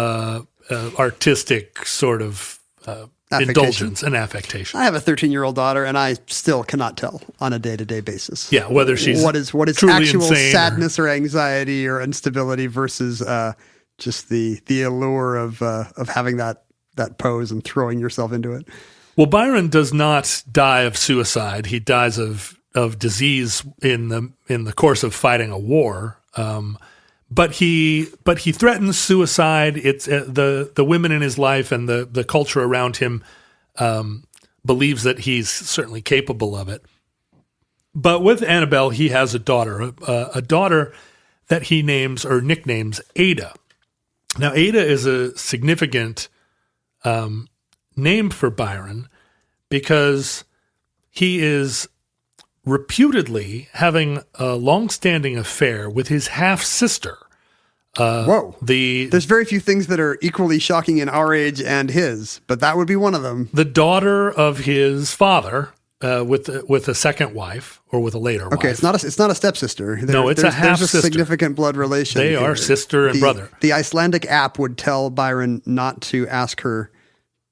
Speaker 4: artistic sort of indulgence and affectation.
Speaker 3: I have a 13-year-old daughter, and I still cannot tell on a day-to-day basis.
Speaker 4: Yeah, whether she's
Speaker 3: what is actual sadness or anxiety or instability versus just the allure of having that pose and throwing yourself into it.
Speaker 4: Well, Byron does not die of suicide. He dies of disease in the course of fighting a war. But he threatens suicide. It's the women in his life and the culture around him believes that he's certainly capable of it. But with Annabelle, he has a daughter that he names or nicknames Ada. Now, Ada is a significant name for Byron because he is reputedly having a long-standing affair with his half-sister.
Speaker 3: Whoa. There's very few things that are equally shocking in our age and his, but that would be one of them.
Speaker 4: The daughter of his father with a second wife or with a later wife.
Speaker 3: Okay, it's not a stepsister.
Speaker 4: No, it's a half-sister.
Speaker 3: There's a significant blood relation.
Speaker 4: They are sister and brother.
Speaker 3: The Icelandic app would tell Byron not to ask her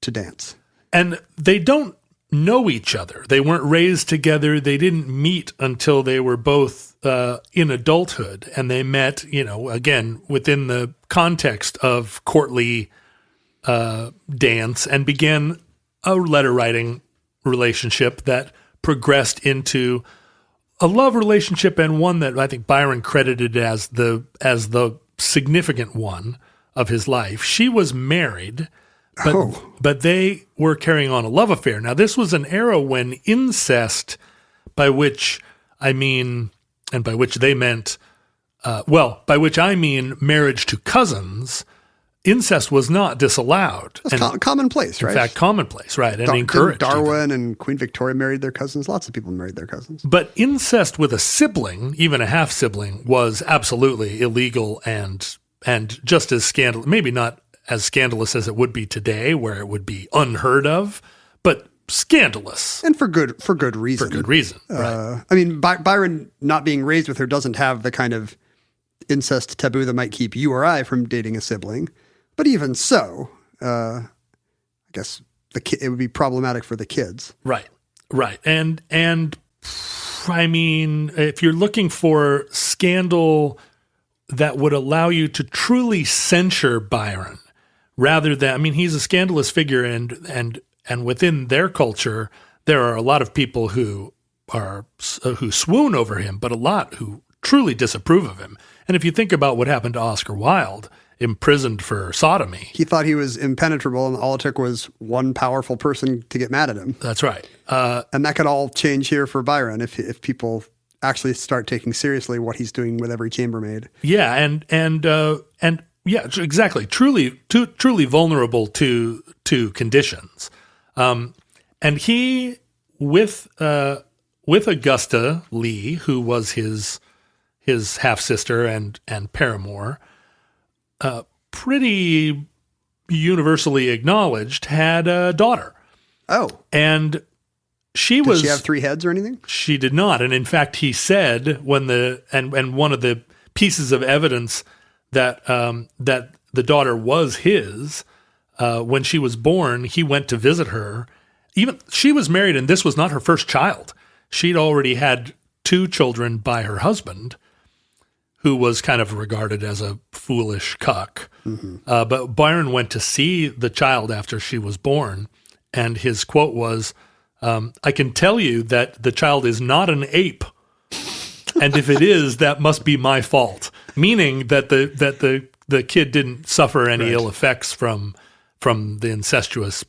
Speaker 3: to dance.
Speaker 4: And they don't know each other. They weren't raised together. They didn't meet until they were both in adulthood, and they met, again, within the context of courtly dance, and began a letter-writing relationship that progressed into a love relationship, and one that I think Byron credited as the significant one of his life. She was married, but they were carrying on a love affair. Now, this was an era when incest, by which I mean marriage to cousins, incest was not disallowed.
Speaker 3: That's commonplace, right?
Speaker 4: In fact, commonplace, right, and encouraged.
Speaker 3: Darwin and Queen Victoria married their cousins. Lots of people married their cousins.
Speaker 4: But incest with a sibling, even a half-sibling, was absolutely illegal and just as scandalous, maybe not as scandalous as it would be today, where it would be unheard of, but scandalous.
Speaker 3: And for good reason.
Speaker 4: For good reason, right.
Speaker 3: I mean, Byron not being raised with her doesn't have the kind of incest taboo that might keep you or I from dating a sibling. But even so, I guess it would be problematic for the kids.
Speaker 4: Right. And I mean, if you're looking for scandal that would allow you to truly censure Byron, rather than, I mean, he's a scandalous figure, and within their culture, there are a lot of people who swoon over him, but a lot who truly disapprove of him. And if you think about what happened to Oscar Wilde, imprisoned for sodomy.
Speaker 3: He thought he was impenetrable, and all it took was one powerful person to get mad at him.
Speaker 4: That's right.
Speaker 3: And that could all change here for Byron if people actually start taking seriously what he's doing with every chambermaid.
Speaker 4: Yeah, and yeah, exactly. Truly vulnerable to conditions. And he with Augusta Lee, who was his half sister and paramour, pretty universally acknowledged, had a daughter.
Speaker 3: Oh.
Speaker 4: And did she
Speaker 3: have 3 heads or anything?
Speaker 4: She did not. And in fact, he said one of the pieces of evidence that the daughter was his, when she was born, he went to visit her. Even she was married, and this was not her first child. She'd already had 2 children by her husband, who was kind of regarded as a foolish cuck. Mm-hmm. But Byron went to see the child after she was born, and his quote was, "I can tell you that the child is not an ape, and if it is, that must be my fault." Meaning that the kid didn't suffer any ill effects from the incestuous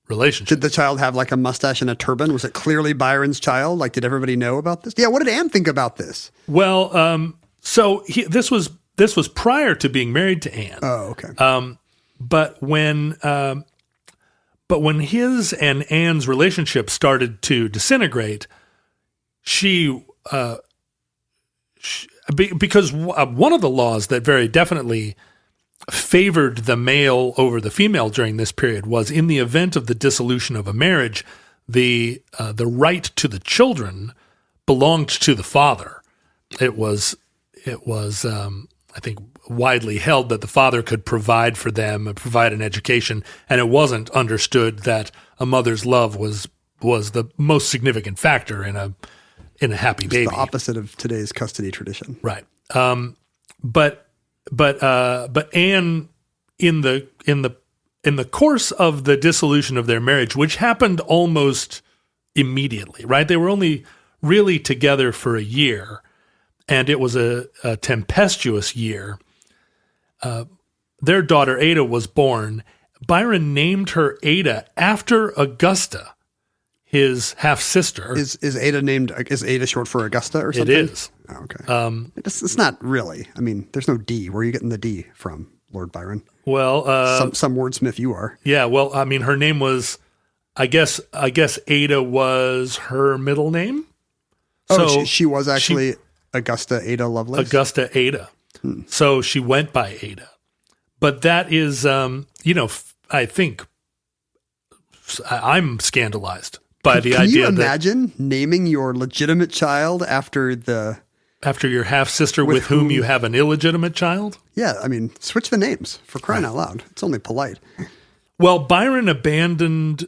Speaker 4: relationship.
Speaker 3: Did the child have like a mustache and a turban? Was it clearly Byron's child? Like, did everybody know about this? Yeah. What did Anne think about this?
Speaker 4: Well, so this was prior to being married to Anne.
Speaker 3: Oh, okay.
Speaker 4: But when his and Anne's relationship started to disintegrate, because one of the laws that very definitely favored the male over the female during this period was, in the event of the dissolution of a marriage, the right to the children belonged to the father. It was I think widely held that the father could provide for them and provide an education, and it wasn't understood that a mother's love was the most significant factor in a happy baby.
Speaker 3: It's the opposite of today's custody tradition,
Speaker 4: right? But Anne, in the course of the dissolution of their marriage, which happened almost immediately, right? They were only really together for a year, and it was a tempestuous year. Their daughter Ada was born. Byron named her Ada after Augusta, his half sister.
Speaker 3: Is Ada short for Augusta or something?
Speaker 4: It is.
Speaker 3: Oh, okay. It's not really. I mean, there's no D. Where are you getting the D from, Lord Byron?
Speaker 4: Well,
Speaker 3: some wordsmith you are.
Speaker 4: Yeah. Well, I mean, her name was, I guess Ada was her middle name.
Speaker 3: Oh, so she was actually Augusta Ada Lovelace.
Speaker 4: Augusta Ada. So she went by Ada. But that is, I think I'm scandalized by the idea that. Can you
Speaker 3: imagine naming your legitimate child after
Speaker 4: your half sister with whom you have an illegitimate child? Yeah,
Speaker 3: I mean, switch the names, for crying out loud. It's only polite.
Speaker 4: Well, Byron abandoned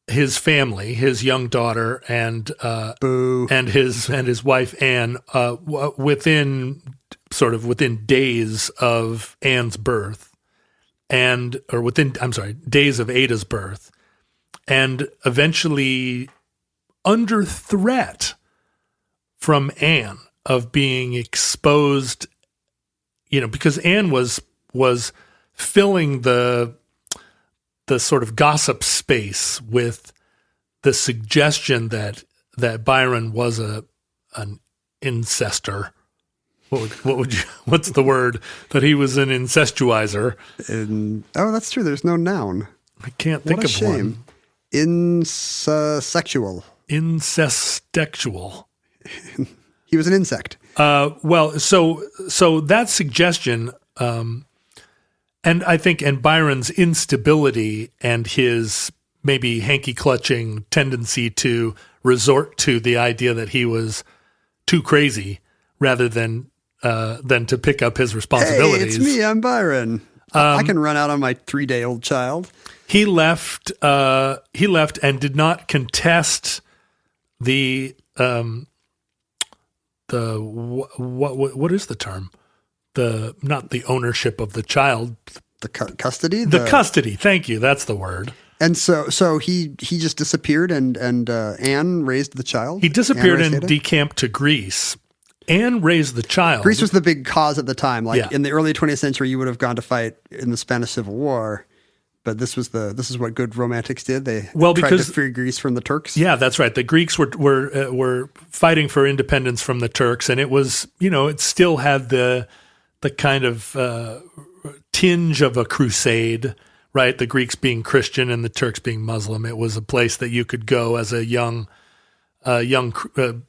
Speaker 4: his family, his young daughter, and his wife Anne, within days of Anne's birth, days of Ada's birth, and eventually, under threat from Anne of being exposed, because Anne was filling the sort of gossip space with the suggestion that Byron was an incester. What's the word? That he was an incestuizer.
Speaker 3: That's true. There's no noun.
Speaker 4: I can't think of
Speaker 3: shame.
Speaker 4: one.
Speaker 3: Incestexual.
Speaker 4: Incestexual.
Speaker 3: He was an insect.
Speaker 4: So that suggestion, and I think, and Byron's instability and his maybe hanky-clutching tendency to resort to the idea that he was too crazy rather than to pick up his responsibilities.
Speaker 3: Hey, it's me. I'm Byron. I can run out on my 3-day-old child.
Speaker 4: He left and did not contest the what is the term? Not the ownership of the child.
Speaker 3: The custody?
Speaker 4: The custody. Thank you. That's the word.
Speaker 3: And so he just disappeared and Anne raised the child?
Speaker 4: He disappeared and decamped to Greece. Anne raised the child.
Speaker 3: Greece was the big cause at the time. In the early 20th century, you would have gone to fight in the Spanish Civil War. But this is what good romantics did. They tried to free Greece from the Turks.
Speaker 4: Yeah, that's right. The Greeks were fighting for independence from the Turks, and it was, it still had the kind of tinge of a crusade, right? The Greeks being Christian and the Turks being Muslim. It was a place that you could go as a young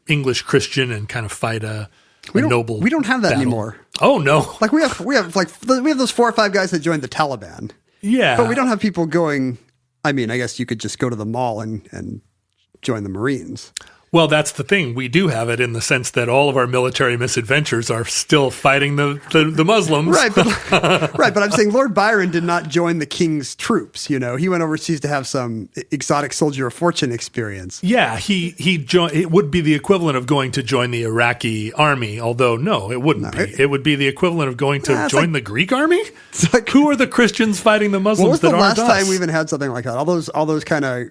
Speaker 4: English Christian and kind of fight a noble.
Speaker 3: We don't have that
Speaker 4: battle
Speaker 3: anymore.
Speaker 4: Oh no!
Speaker 3: We have those 4 or 5 guys that joined the Taliban.
Speaker 4: Yeah.
Speaker 3: But we don't have people going, I guess you could just go to the mall and join the Marines.
Speaker 4: Well, that's the thing. We do have it in the sense that all of our military misadventures are still fighting the Muslims.
Speaker 3: Right. But I'm saying Lord Byron did not join the king's troops. He went overseas to have some exotic soldier of fortune experience.
Speaker 4: Yeah, he joined. It would be the equivalent of going to join the Iraqi army, although no, it wouldn't be. It would be the equivalent of going to join the Greek army? Who are the Christians fighting the Muslims that aren't us?
Speaker 3: When was the last time we even had something like that? All those kind of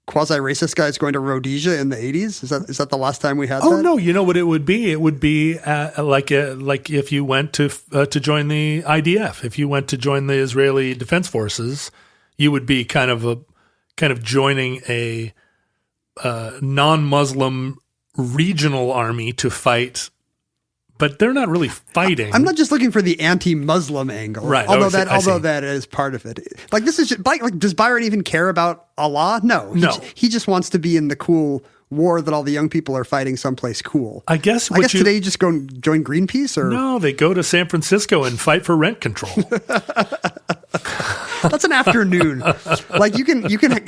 Speaker 3: quasi-racist guys going to Rhodesia in the 80s? Is that the last time we had that?
Speaker 4: Oh, no. You know what it would be? It would be like if you went to join the IDF. If you went to join the Israeli Defense Forces, you would be kind of joining a non-Muslim regional army to fight. But they're not really fighting.
Speaker 3: I'm not just looking for the anti-Muslim angle,
Speaker 4: right?
Speaker 3: Although that is part of it. This is just, does Byron even care about Allah? No. He just wants to be in the cool war that all the young people are fighting someplace cool.
Speaker 4: I guess
Speaker 3: today you just go and join Greenpeace, or
Speaker 4: no? They go to San Francisco and fight for rent control.
Speaker 3: That's an afternoon. You can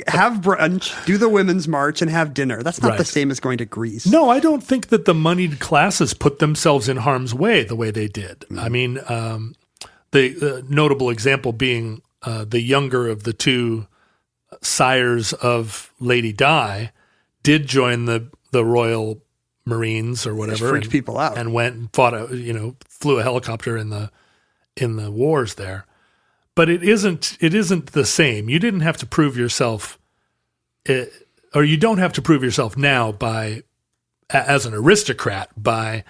Speaker 3: have brunch, do the women's march, and have dinner. That's not the same as going to Greece.
Speaker 4: No, I don't think that the moneyed classes put themselves in harm's way the way they did. I mean, the notable example being the younger of the two sires of Lady Di did join the Royal Marines or whatever,
Speaker 3: freaked people out,
Speaker 4: and went and fought flew a helicopter in the wars there. But it isn't the same. You didn't have to prove yourself, or you don't have to prove yourself now as an aristocrat by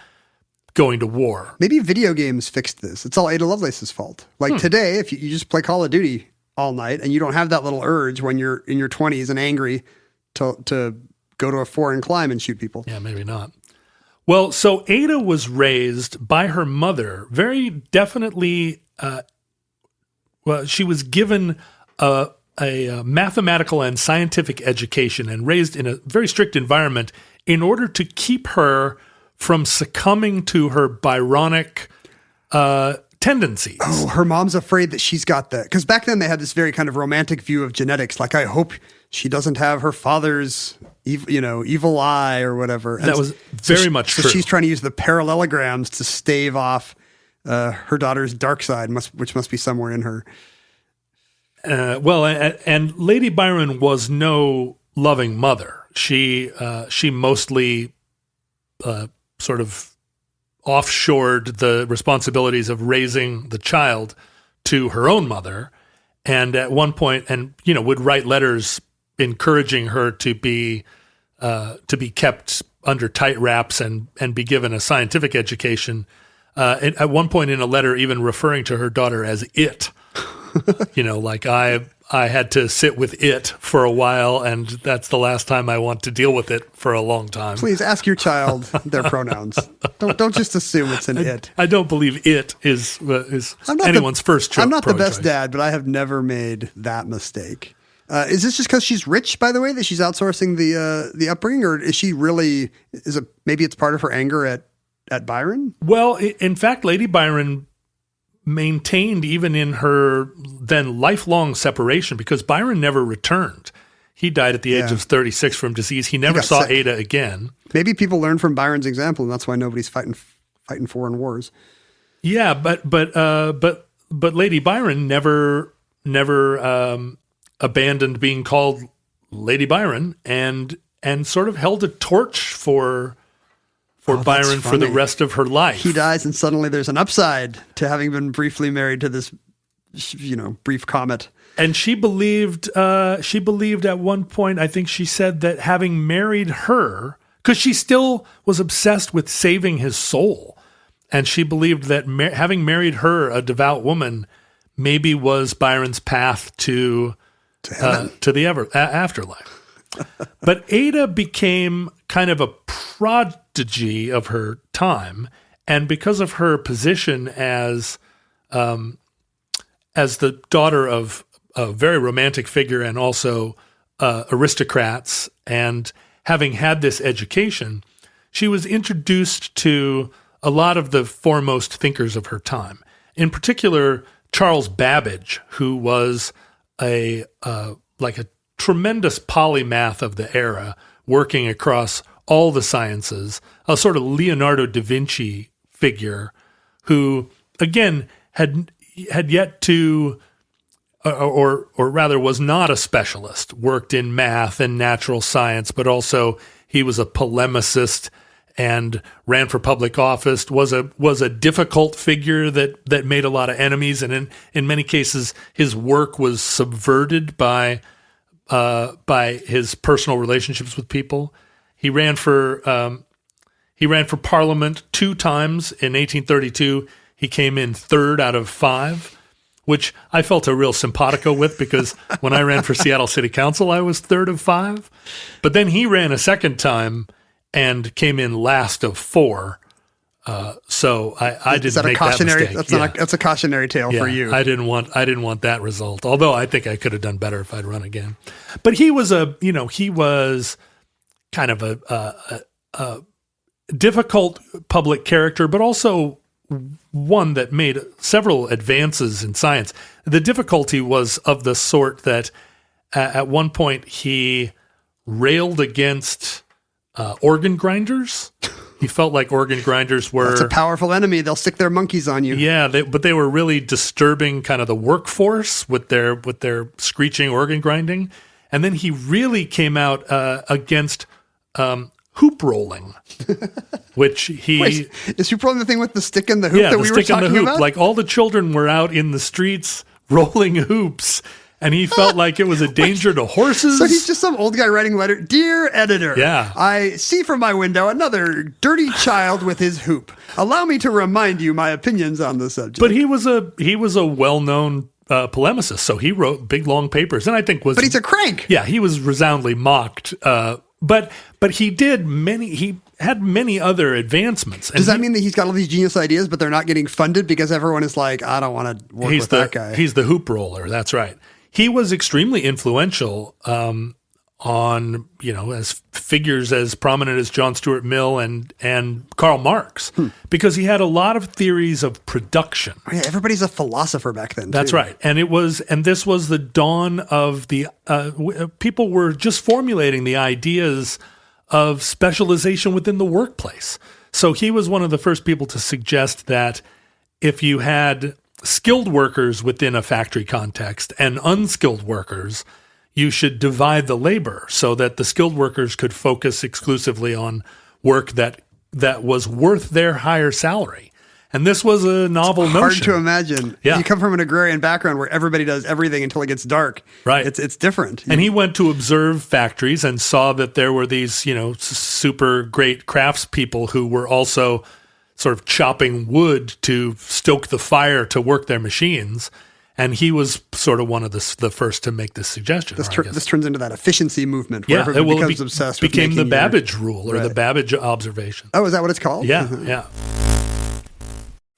Speaker 4: going to war.
Speaker 3: Maybe video games fixed this. It's all Ada Lovelace's fault. Today, if you just play Call of Duty all night and you don't have that little urge when you're in your 20s and angry to go to a foreign clime and shoot people.
Speaker 4: Yeah, maybe not. Well, so Ada was raised by her mother very definitely. She was given a mathematical and scientific education and raised in a very strict environment in order to keep her from succumbing to her Byronic tendencies.
Speaker 3: Oh, her mom's afraid that she's got because back then they had this very kind of romantic view of genetics. I hope she doesn't have her father's evil eye or whatever. And
Speaker 4: that was very much true.
Speaker 3: So she's trying to use the parallelograms to stave off her daughter's dark side, which must be somewhere in her.
Speaker 4: And Lady Byron was no loving mother. She mostly sort of offshored the responsibilities of raising the child to her own mother, and at one point, would write letters encouraging her to be kept under tight wraps and be given a scientific education. At one point in a letter, even referring to her daughter as it. Like I had to sit with it for a while, and that's the last time I want to deal with it for a long time.
Speaker 3: Please ask your child their pronouns. Don't just assume it's an it.
Speaker 4: I don't believe it is anyone's first choice.
Speaker 3: I'm not the best dad, but I have never made that mistake. Is this just because she's rich, by the way, that she's outsourcing the upbringing, or is she really? Maybe it's part of her anger at Byron?
Speaker 4: Well, in fact, Lady Byron maintained even in her then lifelong separation, because Byron never returned. He died at the age of 36 from disease. He never saw sick. Ada again. Maybe
Speaker 3: people learn from Byron's example, and that's why nobody's fighting foreign wars.
Speaker 4: Yeah, but Lady Byron never abandoned being called Lady Byron and sort of held a torch for Byron for the rest of her life.
Speaker 3: He dies, and suddenly there's an upside to having been briefly married to this, brief comet.
Speaker 4: And she believed at one point, I think she said that having married her, because she still was obsessed with saving his soul, and she believed that having married her, a devout woman, maybe was Byron's path to the afterlife. But Ada became kind of a prodigy of her time, and because of her position as the daughter of a very romantic figure and also aristocrats, and having had this education, she was introduced to a lot of the foremost thinkers of her time. In particular, Charles Babbage, who was a tremendous polymath of the era, working across all the sciences, a sort of Leonardo da Vinci figure who, again, had yet to, or rather was not a specialist, worked in math and natural science, but also he was a polemicist and ran for public office, was a difficult figure that made a lot of enemies, and in many cases his work was subverted by his personal relationships with people. He ran for Parliament 2 times. In 1832, he came in 3rd out of 5, which I felt a real simpatico with, because when I ran for Seattle City Council, I was 3rd of 5. But then he ran a 2nd time and came in last of 4. So I didn't make that mistake.
Speaker 3: That's a cautionary tale for you.
Speaker 4: I didn't want that result. Although I think I could have done better if I'd run again. But he was kind of a difficult public character, but also one that made several advances in science. The difficulty was of the sort that at one point he railed against organ grinders. He felt like organ grinders were...
Speaker 3: That's a powerful enemy. They'll stick their monkeys on you.
Speaker 4: Yeah, but they were really disturbing kind of the workforce with their screeching organ grinding. And then he really came out against hoop rolling, which he...
Speaker 3: Wait, is hoop rolling the thing with the stick in the hoop that we were talking about?
Speaker 4: Like all the children were out in the streets rolling hoops, and he felt like it was a danger to horses.
Speaker 3: So he's just some old guy writing a letter. Dear editor, I see from my window another dirty child with his hoop. Allow me to remind you my opinions on the subject.
Speaker 4: But he was a well-known polemicist, so he wrote big long papers, and I think was.
Speaker 3: But he's a crank.
Speaker 4: Yeah, he was resoundingly mocked. But he had many other advancements.
Speaker 3: Does that mean that he's got all these genius ideas, but they're not getting funded because everyone is like, I don't want to work with that guy?
Speaker 4: He's the hoop roller. That's right. He was extremely influential on, as figures as prominent as John Stuart Mill and Karl Marx, because he had a lot of theories of production.
Speaker 3: Oh, yeah, everybody's a philosopher back then.
Speaker 4: That's right. And this was the dawn of the people were just formulating the ideas of specialization within the workplace. So he was one of the first people to suggest that if you had skilled workers within a factory context and unskilled workers, you should divide the labor so that the skilled workers could focus exclusively on work that was worth their higher salary. And this was a novel notion.
Speaker 3: Hard to imagine.
Speaker 4: Yeah.
Speaker 3: You come from an agrarian background where everybody does everything until it gets dark.
Speaker 4: Right.
Speaker 3: It's different.
Speaker 4: And he went to observe factories and saw that there were these, super great craftspeople who were also sort of chopping wood to stoke the fire to work their machines. And he was sort of one of the first to make this suggestion.
Speaker 3: This turns into that efficiency movement where everybody becomes obsessed with
Speaker 4: became the
Speaker 3: making
Speaker 4: Babbage rule or the Babbage observation.
Speaker 3: Oh, is that what it's called?
Speaker 4: Yeah, yeah.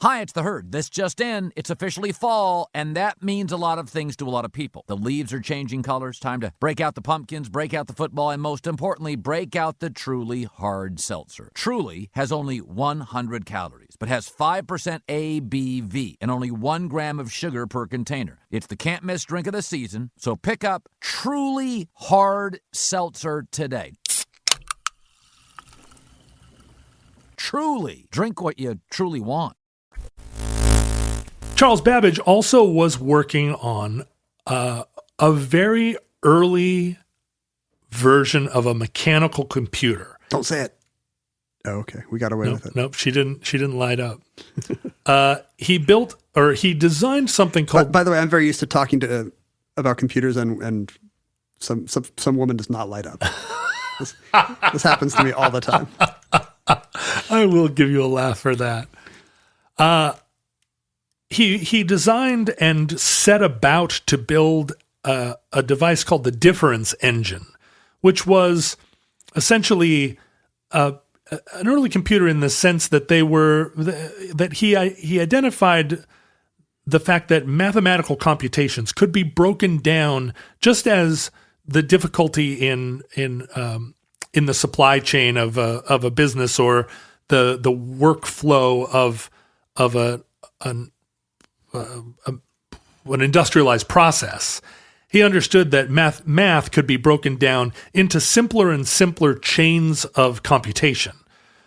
Speaker 8: Hi, it's The Herd. This just in. It's officially fall, and that means a lot of things to a lot of people. The leaves are changing colors. Time to break out the pumpkins, break out the football, and most importantly, break out the Truly Hard Seltzer. Truly has only 100 calories, but has 5% ABV and only 1 gram of sugar per container. It's the can't-miss drink of the season, so pick up Truly Hard Seltzer today. Truly. Drink what you truly want.
Speaker 4: Charles Babbage also was working on a very early version of a mechanical computer.
Speaker 3: Don't say it. Oh, okay. We got away with it.
Speaker 4: Nope, she didn't light up. He designed something called...
Speaker 3: By the way, I'm very used to talking about computers and some woman does not light up. This happens to me all the time.
Speaker 4: I will give you a laugh for that. He designed and set about to build a device called the difference engine, which was essentially an early computer in the sense that he identified the fact that mathematical computations could be broken down just as the difficulty in the supply chain of a business or the workflow of an industrialized process. He understood that math could be broken down into simpler and simpler chains of computation,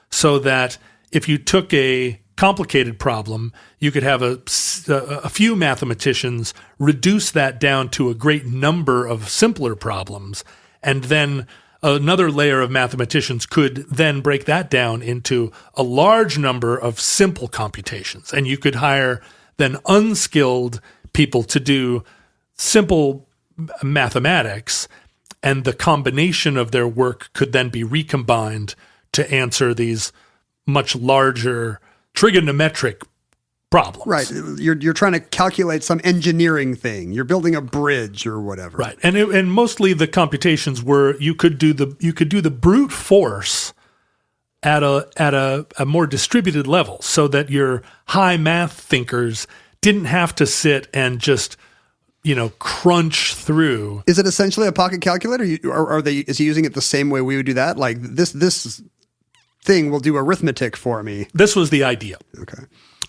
Speaker 4: so that if you took a complicated problem, you could have a few mathematicians reduce that down to a great number of simpler problems, and then another layer of mathematicians could then break that down into a large number of simple computations. And you could hire then unskilled people to do simple mathematics, and the combination of their work could then be recombined to answer these much larger trigonometric problems.
Speaker 3: Right. You're trying to calculate some engineering thing. You're building a bridge or whatever.
Speaker 4: Right. And mostly the computations were you could do the brute force at a more distributed level, so that your high math thinkers didn't have to sit and just crunch through.
Speaker 3: Is it essentially a pocket calculator, or is he using it the same way we would do that? Like this thing will do arithmetic for me.
Speaker 4: This was the idea.
Speaker 3: Okay.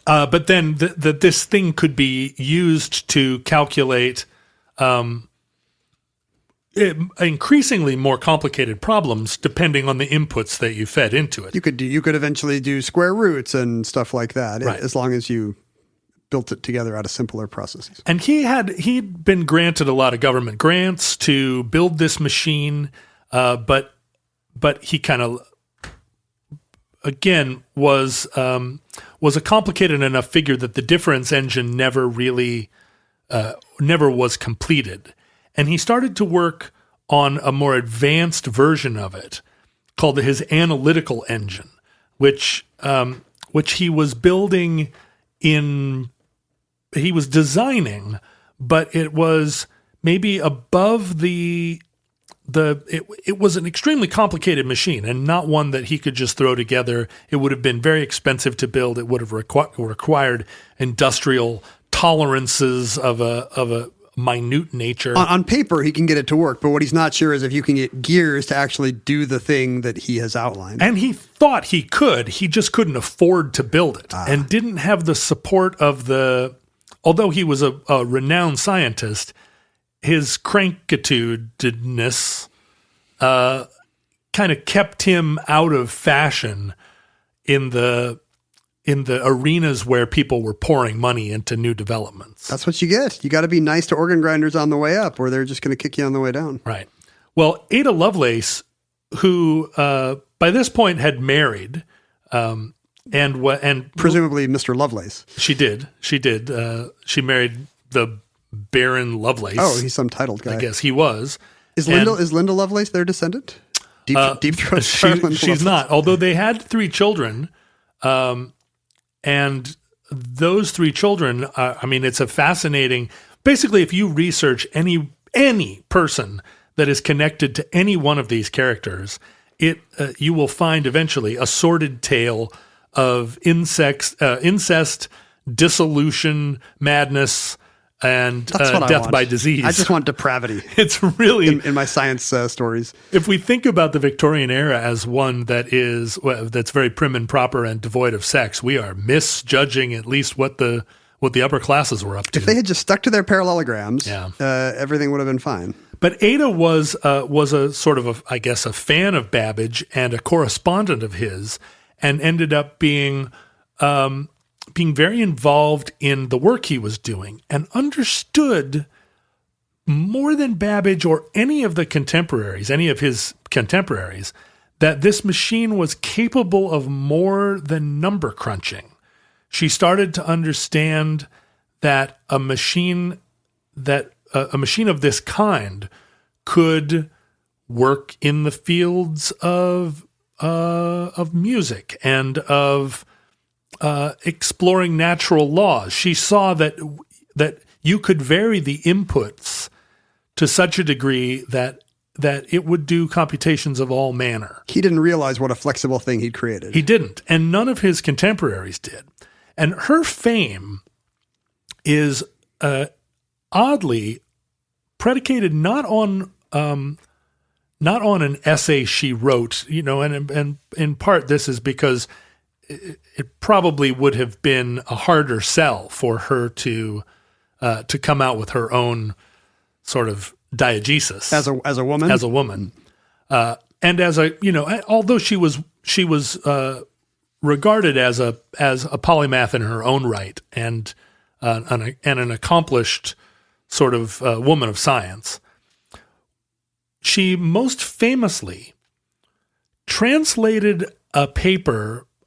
Speaker 4: But then this thing could be used to calculate increasingly more complicated problems depending on the inputs that you fed into it.
Speaker 3: You could eventually do square roots and stuff like that, right, as long as you built it together out of simpler processes.
Speaker 4: And he'd been granted a lot of government grants to build this machine, but he kind of again was a complicated enough figure that the difference engine never was completed. And he started to work on a more advanced version of it called his analytical engine, which he was building he was designing, but it was maybe above it was an extremely complicated machine and not one that he could just throw together. It would have been very expensive to build. It would have required industrial tolerances of a minute nature.
Speaker 3: On paper, he can get it to work, but what he's not sure is if you can get gears to actually do the thing that he has outlined.
Speaker 4: And he thought he could. He just couldn't afford to build it and didn't have the support of although he was a renowned scientist, his crankitudiness kind of kept him out of fashion in the arenas where people were pouring money into new developments.
Speaker 3: That's what you get. You got to be nice to organ grinders on the way up, or they're just going to kick you on the way down.
Speaker 4: Right. Well, Ada Lovelace, who by this point had married, And
Speaker 3: presumably Mr. Lovelace.
Speaker 4: She did. She married the Baron Lovelace.
Speaker 3: Oh, he's some titled guy.
Speaker 4: I guess he was.
Speaker 3: Is Linda Lovelace their descendant? Deep Throat.
Speaker 4: She's not. Although they had 3 children, and those 3 children. It's a fascinating. Basically, if you research any person that is connected to any one of these characters, you will find eventually a sordid tale of incest, dissolution, madness, and death by disease.
Speaker 3: I just want depravity.
Speaker 4: It's really
Speaker 3: in my science stories.
Speaker 4: If we think about the Victorian era as one that's very prim and proper and devoid of sex, we are misjudging at least what the upper classes were up to.
Speaker 3: If they had just stuck to their parallelograms, everything would have been fine.
Speaker 4: But Ada was a sort of a fan of Babbage and a correspondent of his, and ended up being very involved in the work he was doing, and understood more than Babbage or any of his contemporaries, that this machine was capable of more than number crunching. She started to understand that a machine of this kind could work in the fields of music and of exploring natural laws. She saw that you could vary the inputs to such a degree that it would do computations of all manner.
Speaker 3: He didn't realize what a flexible thing he'd created.
Speaker 4: He didn't, and none of his contemporaries did. And her fame is oddly predicated not on an essay she wrote, and in part this is because it probably would have been a harder sell for her to come out with her own sort of diegesis
Speaker 3: as a woman,
Speaker 4: and although she was regarded as a polymath in her own right, and an accomplished sort of woman of science. She most famously translated a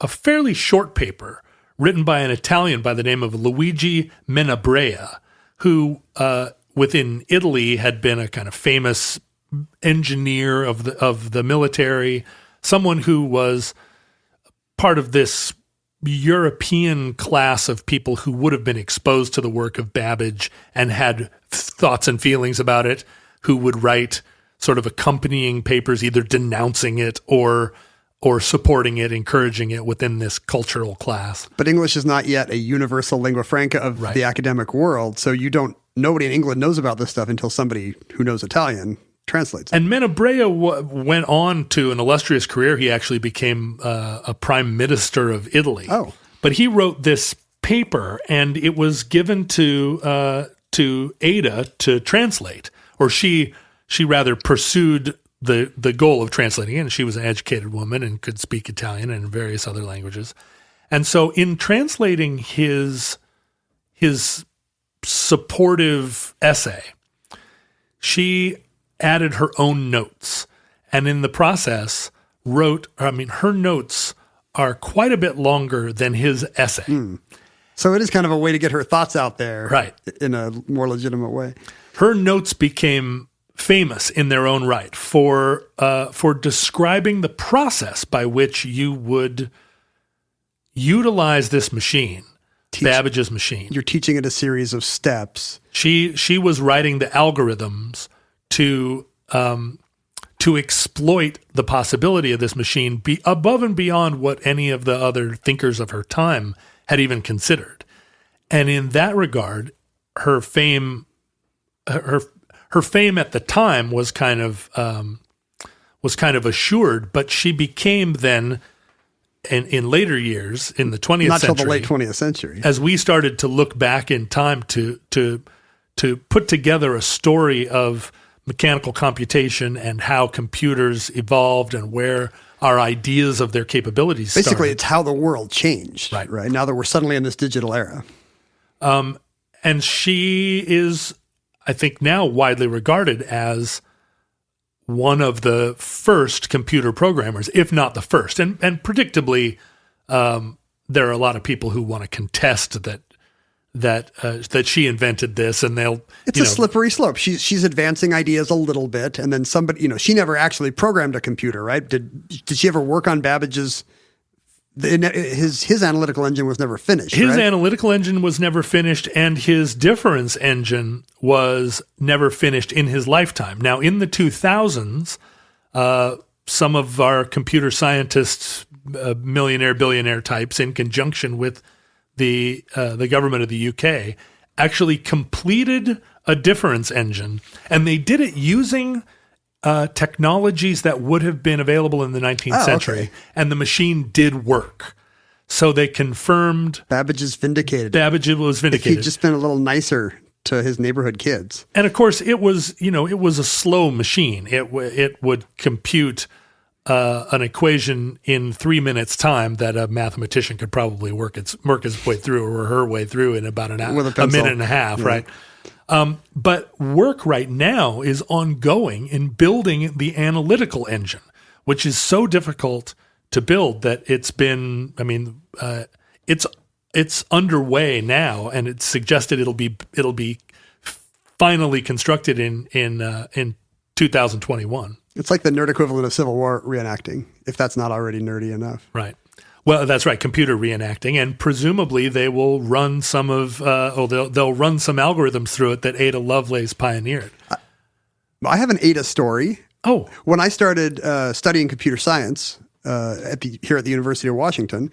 Speaker 4: fairly short paper, written by an Italian by the name of Luigi Menabrea, who within Italy had been a kind of famous engineer of the military, someone who was part of this European class of people who would have been exposed to the work of Babbage and had thoughts and feelings about it, who would write sort of accompanying papers, either denouncing it or supporting it, encouraging it within this cultural class.
Speaker 3: But English is not yet a universal lingua franca of the academic world, so nobody in England knows about this stuff until somebody who knows Italian translates.
Speaker 4: And Menabrea went on to an illustrious career. He actually became a prime minister of Italy.
Speaker 3: Oh.
Speaker 4: But he wrote this paper, and it was given to Ada to translate, or she rather pursued the goal of translating it. And she was an educated woman and could speak Italian and various other languages. And so in translating his supportive essay, she added her own notes, and in the process her notes are quite a bit longer than his essay.
Speaker 3: So it is kind of a way to get her thoughts out there,
Speaker 4: right,
Speaker 3: in a more legitimate way.
Speaker 4: Her notes became famous in their own right for describing the process by which you would utilize this machine, Babbage's machine.
Speaker 3: You're teaching it a series of steps.
Speaker 4: She was writing the algorithms to exploit the possibility of this machine above and beyond what any of the other thinkers of her time had even considered. And in that regard, her fame at the time was kind of assured, but she became then, in later years, in the 20th century.
Speaker 3: Not until the late 20th century.
Speaker 4: As we started to look back in time to put together a story of mechanical computation and how computers evolved and where our ideas of their capabilities
Speaker 3: Basically,
Speaker 4: started.
Speaker 3: it's how the world changed, right? Now that we're suddenly in this digital era.
Speaker 4: And she is, I think, now widely regarded as one of the first computer programmers, if not the first. And predictably, there are a lot of people who want to contest that she invented this, and they'll.
Speaker 3: It's a slippery slope. She's advancing ideas a little bit, and then somebody, she never actually programmed a computer, right? Did she ever work on Babbage's? His analytical engine was never finished.
Speaker 4: His
Speaker 3: right?
Speaker 4: analytical engine was never finished, and his difference engine was never finished in his lifetime. Now, in the 2000s, some of our computer scientists, millionaire, billionaire types, in conjunction with the government of the UK, actually completed a difference engine, and they did it using technologies that would have been available in the 19th century,
Speaker 3: okay.
Speaker 4: and the machine did work. So they confirmed
Speaker 3: Babbage is vindicated.
Speaker 4: Babbage was vindicated.
Speaker 3: If he'd just been a little nicer to his neighborhood kids.
Speaker 4: And of course, it was a slow machine. It would compute an equation in 3 minutes time that a mathematician could probably work his way through, or her way through, in about a minute and a half, right? But work right now is ongoing in building the analytical engine, which is so difficult to build that it's been, it's underway now, and it's suggested it'll be finally constructed in 2021.
Speaker 3: It's like the nerd equivalent of Civil War reenacting, if that's not already nerdy enough.
Speaker 4: Right. Well, that's right, computer reenacting, and presumably they will run some of, they'll run some algorithms through it that Ada Lovelace pioneered.
Speaker 3: I have an Ada story.
Speaker 4: Oh.
Speaker 3: When I started studying computer science here at the University of Washington,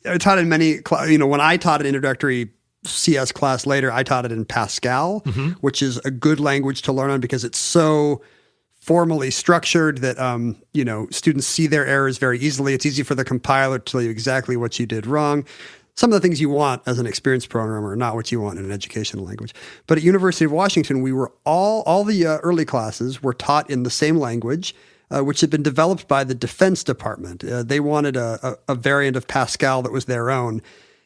Speaker 3: I taught in many, when I taught an introductory CS class later, I taught it in Pascal, which is a good language to learn on because it's so formally structured that, students see their errors very easily. It's easy for the compiler to tell you exactly what you did wrong. Some of the things you want as an experienced programmer are not what you want in an educational language. But at University of Washington, we were all the early classes were taught in the same language, which had been developed by the Defense Department. They wanted a variant of Pascal that was their own.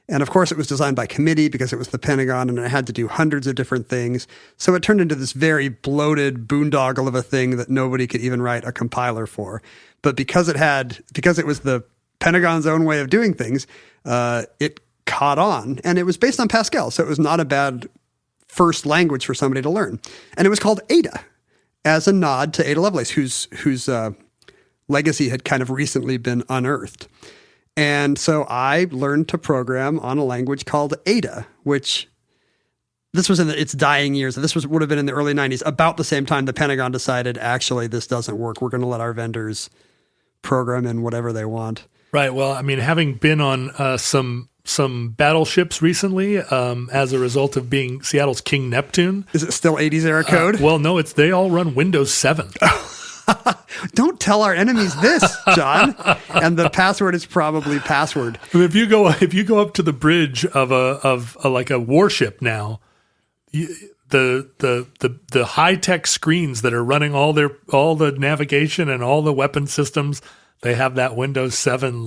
Speaker 3: And of course, it was designed by committee because it was the Pentagon and it had to do hundreds of different things. So it turned into this very bloated boondoggle of a thing that nobody could even write a compiler for. But because it was the Pentagon's own way of doing things, it caught on. And it was based on Pascal. So it was not a bad first language for somebody to learn. And it was called Ada, as a nod to Ada Lovelace, whose legacy had kind of recently been unearthed. And so I learned to program on a language called Ada, which this was in its dying years. This would have been in the early 90s, about the same time the Pentagon decided, actually, this doesn't work. We're going to let our vendors program in whatever they want.
Speaker 4: Right. Well, having been on some battleships recently as a result of being Seattle's King Neptune.
Speaker 3: Is it still 80s era code?
Speaker 4: Well, no, they all run Windows 7.
Speaker 3: Don't tell our enemies this, John. And the password is probably password.
Speaker 4: If you go up to the bridge of a warship now, the high tech screens that are running all the navigation and all the weapon systems, they have that Windows 7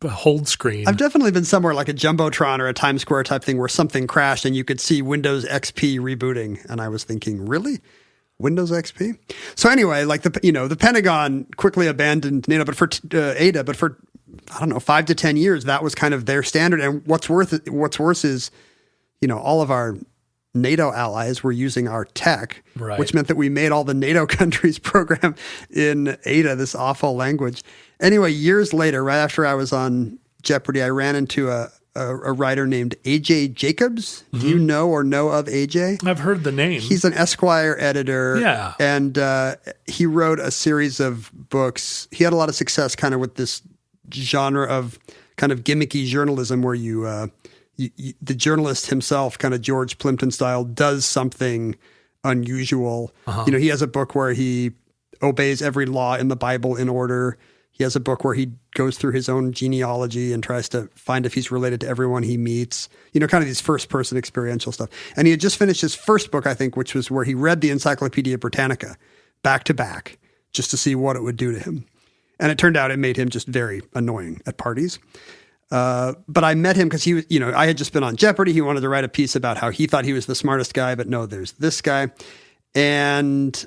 Speaker 4: hold screen.
Speaker 3: I've definitely been somewhere like a Jumbotron or a Times Square type thing where something crashed and you could see Windows XP rebooting, and I was thinking, really? Windows XP? So anyway, the Pentagon quickly abandoned NATO, but for Ada, but for 5 to 10 years, that was kind of their standard. And what's worse is, all of our NATO allies were using our tech,
Speaker 4: right,
Speaker 3: which meant that we made all the NATO countries program in Ada, this awful language. Anyway, years later, right after I was on Jeopardy, I ran into a writer named A.J. Jacobs. Do you know or know of A.J.?
Speaker 4: I've heard the name.
Speaker 3: He's an Esquire editor.
Speaker 4: Yeah.
Speaker 3: And he wrote a series of books. He had a lot of success kind of with this genre of kind of gimmicky journalism where the journalist himself, kind of George Plimpton style, does something unusual. He has a book where he obeys every law in the Bible in order. He has a book where he goes through his own genealogy and tries to find if he's related to everyone he meets, kind of these first-person experiential stuff. And he had just finished his first book, I think, which was where he read the Encyclopedia Britannica back to back just to see what it would do to him. And it turned out it made him just very annoying at parties. But I met him because he was, I had just been on Jeopardy. He wanted to write a piece about how he thought he was the smartest guy, but no, there's this guy. And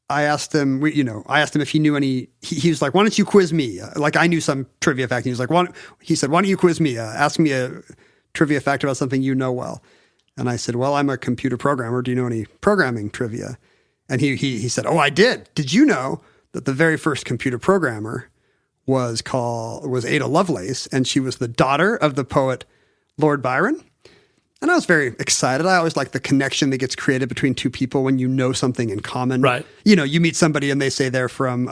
Speaker 3: I asked him, if he knew any. He was like, "Why don't you quiz me?" Like I knew some trivia fact. He was like, he said, "Why don't you quiz me? Ask me a trivia fact about something you know well." And I said, "Well, I'm a computer programmer. Do you know any programming trivia?" And he said, "Oh, I did. Did you know that the very first computer programmer was Ada Lovelace, and she was the daughter of the poet Lord Byron?" And I was very excited. I always like the connection that gets created between two people when you know something in common.
Speaker 4: Right.
Speaker 3: You meet somebody and they say they're from,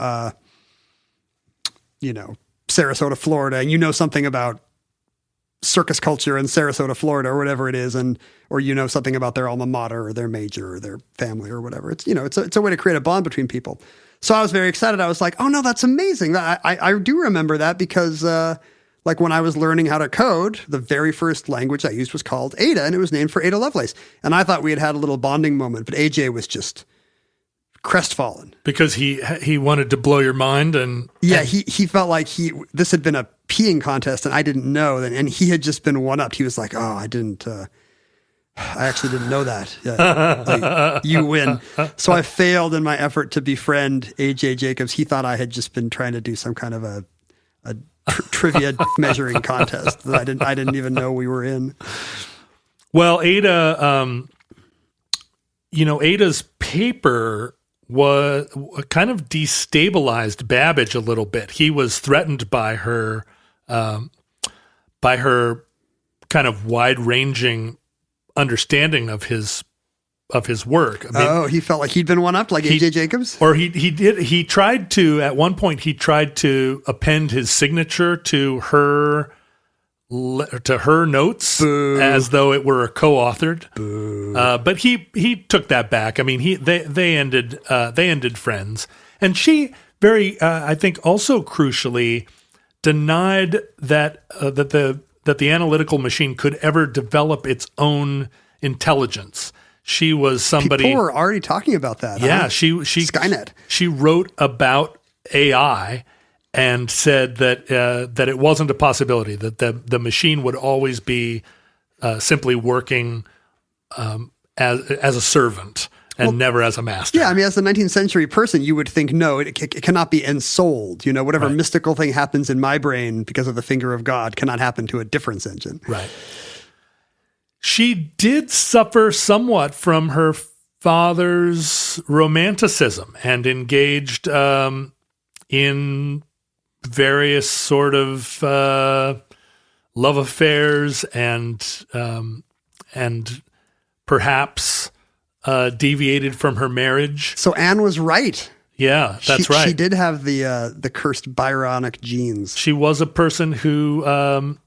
Speaker 3: Sarasota, Florida, and you know something about circus culture in Sarasota, Florida, or whatever it is, or you know something about their alma mater or their major or their family or whatever. It's it's a way to create a bond between people. So I was very excited. I was like, "Oh no, that's amazing!" I do remember that because. Like when I was learning how to code, the very first language I used was called Ada, and it was named for Ada Lovelace. And I thought we had a little bonding moment, but AJ was just crestfallen.
Speaker 4: Because he wanted to blow your mind
Speaker 3: he felt like this had been a peeing contest and I didn't know, and he had just been one-upped. He was like, "Oh, I actually didn't know that. You win." So I failed in my effort to befriend AJ Jacobs. He thought I had just been trying to do some kind of a trivia measuring contest that I didn't even know we were in.
Speaker 4: Well, Ada, Ada's paper was kind of destabilized Babbage a little bit. He was threatened by her kind of wide-ranging understanding of his work. I mean,
Speaker 3: he felt like he'd been one-upped, like AJ Jacobs?
Speaker 4: Or he tried to, at one point, append his signature to her notes.
Speaker 3: Boo. As
Speaker 4: though it were co-authored. Boo. But he took that back. I mean, they ended friends. And she I think also crucially denied that the analytical machine could ever develop its own intelligence. She was somebody.
Speaker 3: People were already talking about that.
Speaker 4: Yeah,
Speaker 3: huh?
Speaker 4: she
Speaker 3: Skynet.
Speaker 4: She wrote about AI and said that it wasn't a possibility, that the machine would always be simply working as a servant and never as a master.
Speaker 3: Yeah, I mean, as a 19th century person, you would think, no, it cannot be ensouled. Whatever mystical thing happens in my brain because of the finger of God cannot happen to a difference engine.
Speaker 4: Right. She did suffer somewhat from her father's romanticism and engaged in various sort of love affairs and perhaps deviated from her marriage.
Speaker 3: So Anne was right.
Speaker 4: Yeah, that's right.
Speaker 3: She did have the cursed Byronic genes.
Speaker 4: She was a person who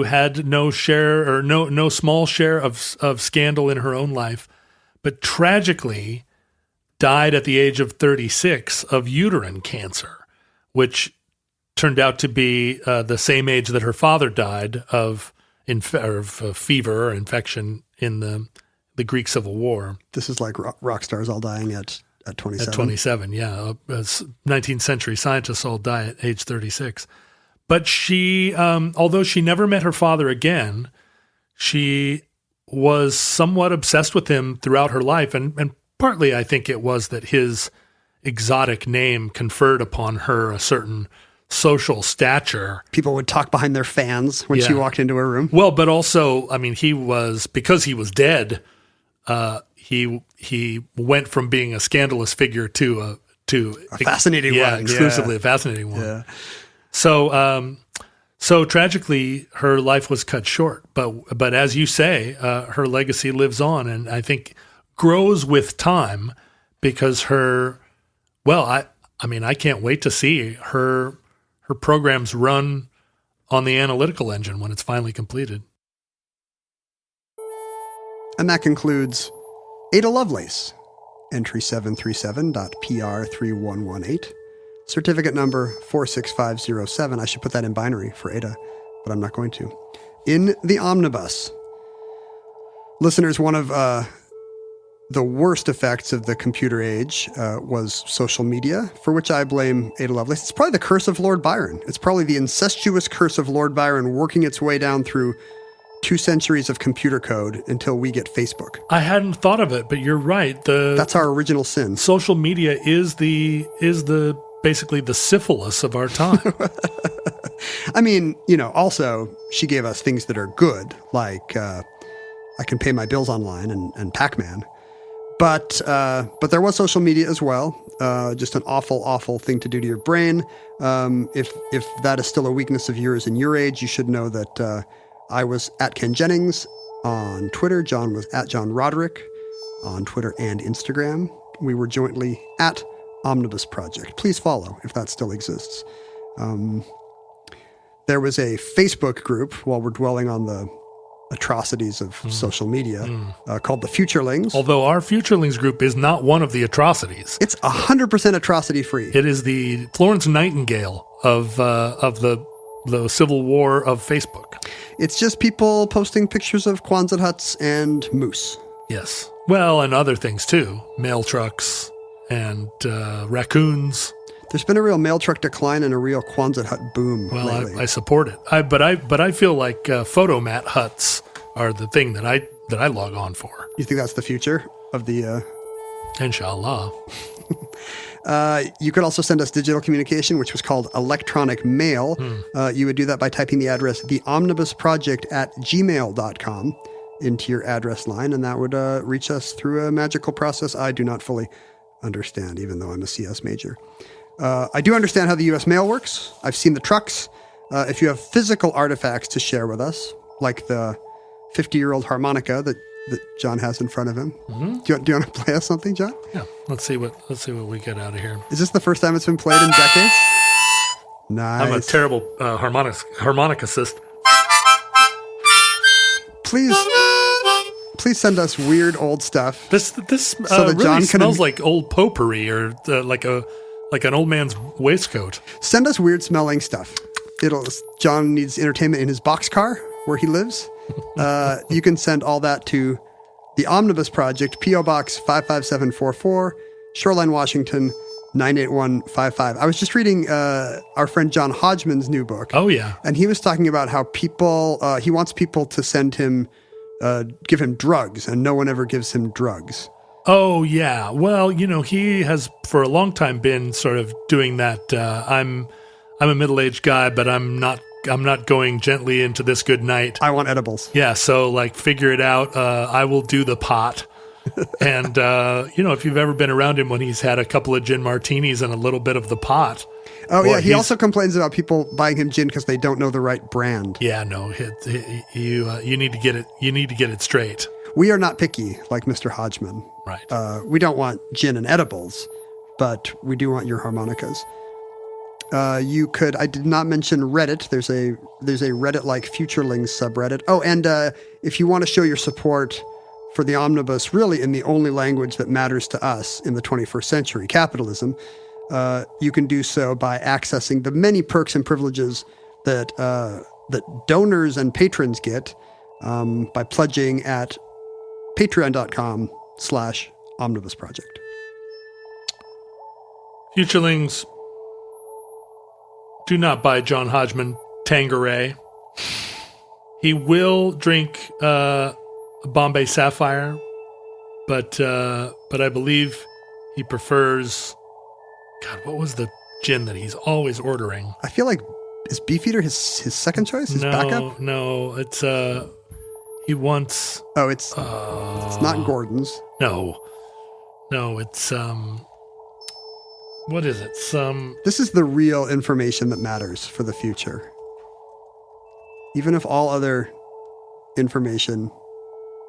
Speaker 4: had no share or no small share of scandal in her own life, but tragically died at the age of 36 of uterine cancer, which turned out to be the same age that her father died of fever or infection in the Greek Civil War.
Speaker 3: This is like rock stars all dying at 27.
Speaker 4: At 27, yeah. 19th century scientists all die at age 36. But she, although she never met her father again, she was somewhat obsessed with him throughout her life. And partly I think it was that his exotic name conferred upon her a certain social stature.
Speaker 3: People would talk behind their fans when she walked into a room.
Speaker 4: Well, but also, I mean, because he was dead, he went from being a scandalous figure to
Speaker 3: a fascinating one.
Speaker 4: Exclusively a fascinating one.
Speaker 3: Yeah.
Speaker 4: So tragically, her life was cut short. But as you say, her legacy lives on, and I think grows with time because I can't wait to see her programs run on the analytical engine when it's finally completed.
Speaker 3: And that concludes Ada Lovelace, entry 737.PR3118. Certificate number 46507. I should put that in binary for Ada, but I'm not going to. In the omnibus. Listeners, one of the worst effects of the computer age was social media, for which I blame Ada Lovelace. It's probably the curse of Lord Byron. It's probably the incestuous curse of Lord Byron working its way down through 2 centuries of computer code until we get Facebook.
Speaker 4: I hadn't thought of it, but you're right.
Speaker 3: That's our original sin.
Speaker 4: Social media is the basically the syphilis of our time.
Speaker 3: I mean, also she gave us things that are good, like I can pay my bills online and Pac-Man. But there was social media as well. Just an awful, awful thing to do to your brain. If that is still a weakness of yours in your age, you should know that I was at Ken Jennings on Twitter. John was at John Roderick on Twitter and Instagram. We were jointly at Omnibus Project. Please follow if that still exists. There was a Facebook group, while we're dwelling on the atrocities of social media, called the Futurelings.
Speaker 4: Although our Futurelings group is not one of the atrocities.
Speaker 3: It's 100% atrocity free.
Speaker 4: It is the Florence Nightingale of the Civil War of Facebook.
Speaker 3: It's just people posting pictures of Quonset huts and moose.
Speaker 4: Yes. Well, and other things too. Mail trucks and raccoons.
Speaker 3: There's been a real mail truck decline and a real Quonset hut boom lately.
Speaker 4: I support it. But I feel like photomat huts are the thing that I log on for.
Speaker 3: You think that's the future of the...
Speaker 4: Inshallah.
Speaker 3: You could also send us digital communication, which was called electronic mail. You would do that by typing the address theomnibusproject@gmail.com into your address line, and that would reach us through a magical process I do not fully understand, even though I'm a CS major. I do understand how the U.S. mail works. I've seen the trucks. If you have physical artifacts to share with us, like the 50-year-old harmonica that John has in front of him. Do you want to play us something, John?
Speaker 4: Yeah. Let's see what we get out of here.
Speaker 3: Is this the first time it's been played in decades? Nice.
Speaker 4: I'm a terrible harmonicist.
Speaker 3: Please send us weird old stuff.
Speaker 4: This so that really John smells like old potpourri or like an old man's waistcoat.
Speaker 3: Send us weird smelling stuff. John needs entertainment in his boxcar where he lives. You can send all that to the Omnibus Project, P.O. Box 55744, Shoreline, Washington, 98155. I was just reading our friend John Hodgman's new book.
Speaker 4: Oh, yeah.
Speaker 3: And he was talking about how he wants people to send him, give him drugs, and no one ever gives him drugs.
Speaker 4: Oh, yeah. Well, he has for a long time been sort of doing that. I'm a middle-aged guy, but I'm not going gently into this good night.
Speaker 3: I want edibles.
Speaker 4: Yeah, so figure it out. I will do the pot. And, if you've ever been around him when he's had a couple of gin martinis and a little bit of the pot.
Speaker 3: Oh, yeah. He also complains about people buying him gin because they don't know the right brand.
Speaker 4: Yeah, no. You need to get it. You need to get it straight.
Speaker 3: We are not picky like Mr. Hodgman.
Speaker 4: Right.
Speaker 3: We don't want gin and edibles, but we do want your harmonicas. I did not mention Reddit. There's a Reddit-like Futurelings subreddit. Oh, and if you want to show your support for the Omnibus, really in the only language that matters to us in the 21st century, capitalism, you can do so by accessing the many perks and privileges that donors and patrons get by pledging at patreon.com/Omnibus Project.
Speaker 4: Futurelings, do not buy John Hodgman Tanqueray. He will drink Bombay Sapphire, but I believe he prefers. God, what was the gin that he's always ordering?
Speaker 3: I feel like is Beefeater his second choice? His backup?
Speaker 4: No, it's he wants.
Speaker 3: Oh, it's not Gordon's.
Speaker 4: No, it's what is it?
Speaker 3: This is the real information that matters for the future. Even if all other information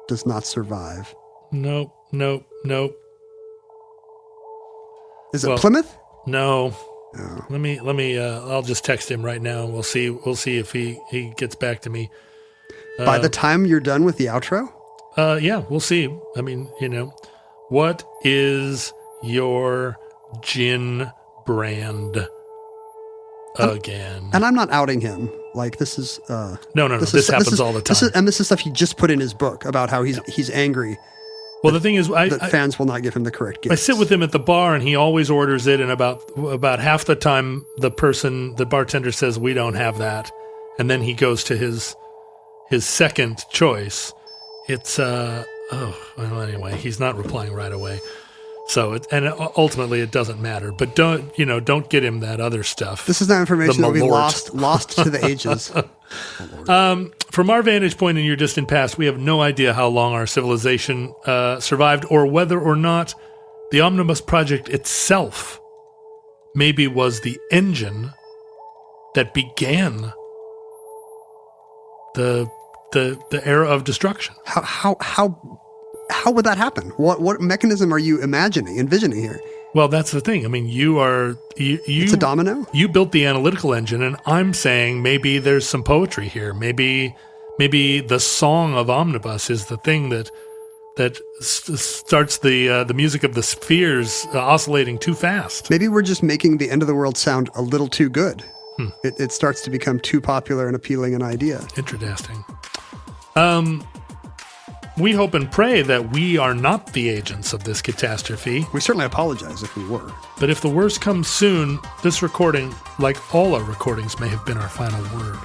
Speaker 3: does not survive.
Speaker 4: Nope.
Speaker 3: Is it Plymouth?
Speaker 4: No.
Speaker 3: Oh.
Speaker 4: Let me I'll just text him right now. We'll see if he gets back to me.
Speaker 3: By the time you're done with the outro?
Speaker 4: Yeah, we'll see. I mean, what is your gin brand again?
Speaker 3: And I'm not outing him. This is
Speaker 4: no. This happens all the time.
Speaker 3: This is stuff he just put in his book about how he's angry.
Speaker 4: Well, the thing is,
Speaker 3: that fans will not give him the correct gift.
Speaker 4: I sit with him at the bar, and he always orders it. And about half the time, the bartender says, "We don't have that," and then he goes to his his second choice. It's anyway, he's not replying right away. So ultimately it doesn't matter. But don't get him that other stuff.
Speaker 3: This is not information that will be lost to the ages.
Speaker 4: From our vantage point in your distant past, we have no idea how long our civilization survived, or whether or not the Omnibus Project itself maybe was the engine that began the era of destruction.
Speaker 3: How would that happen? What mechanism are you envisioning here?
Speaker 4: Well, that's the thing. I mean, it's
Speaker 3: a domino?
Speaker 4: You built the analytical engine, and I'm saying maybe there's some poetry here. Maybe the song of Omnibus is the thing that starts the music of the spheres oscillating too fast.
Speaker 3: Maybe we're just making the end of the world sound a little too good. It starts to become too popular and appealing an idea.
Speaker 4: Interesting. We hope and pray that we are not the agents of this catastrophe.
Speaker 3: We certainly apologize if we were.
Speaker 4: But if the worst comes soon, this recording, like all our recordings, may have been our final word.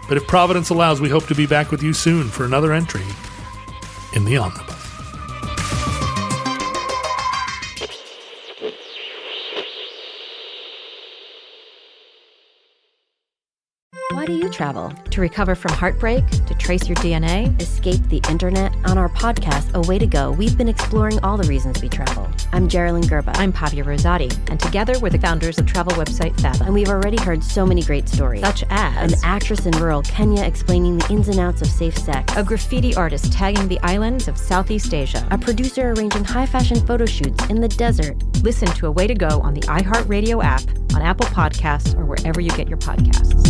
Speaker 4: But if Providence allows, we hope to be back with you soon for another entry in the Omnibus.
Speaker 9: Why do you travel? To recover from heartbreak? To trace your DNA? Escape the internet? On our podcast, A Way to Go, we've been exploring all the reasons we travel. I'm Geraldine Gerba.
Speaker 10: I'm Pavia Rosati. And together we're the founders of travel website Fathom.
Speaker 9: And we've already heard so many great stories.
Speaker 10: Such as
Speaker 9: an actress in rural Kenya explaining the ins and outs of safe sex.
Speaker 10: A graffiti artist tagging the islands of Southeast Asia.
Speaker 9: A producer arranging high-fashion photo shoots in the desert.
Speaker 10: Listen to A Way to Go on the iHeartRadio app, on Apple Podcasts, or wherever you get your podcasts.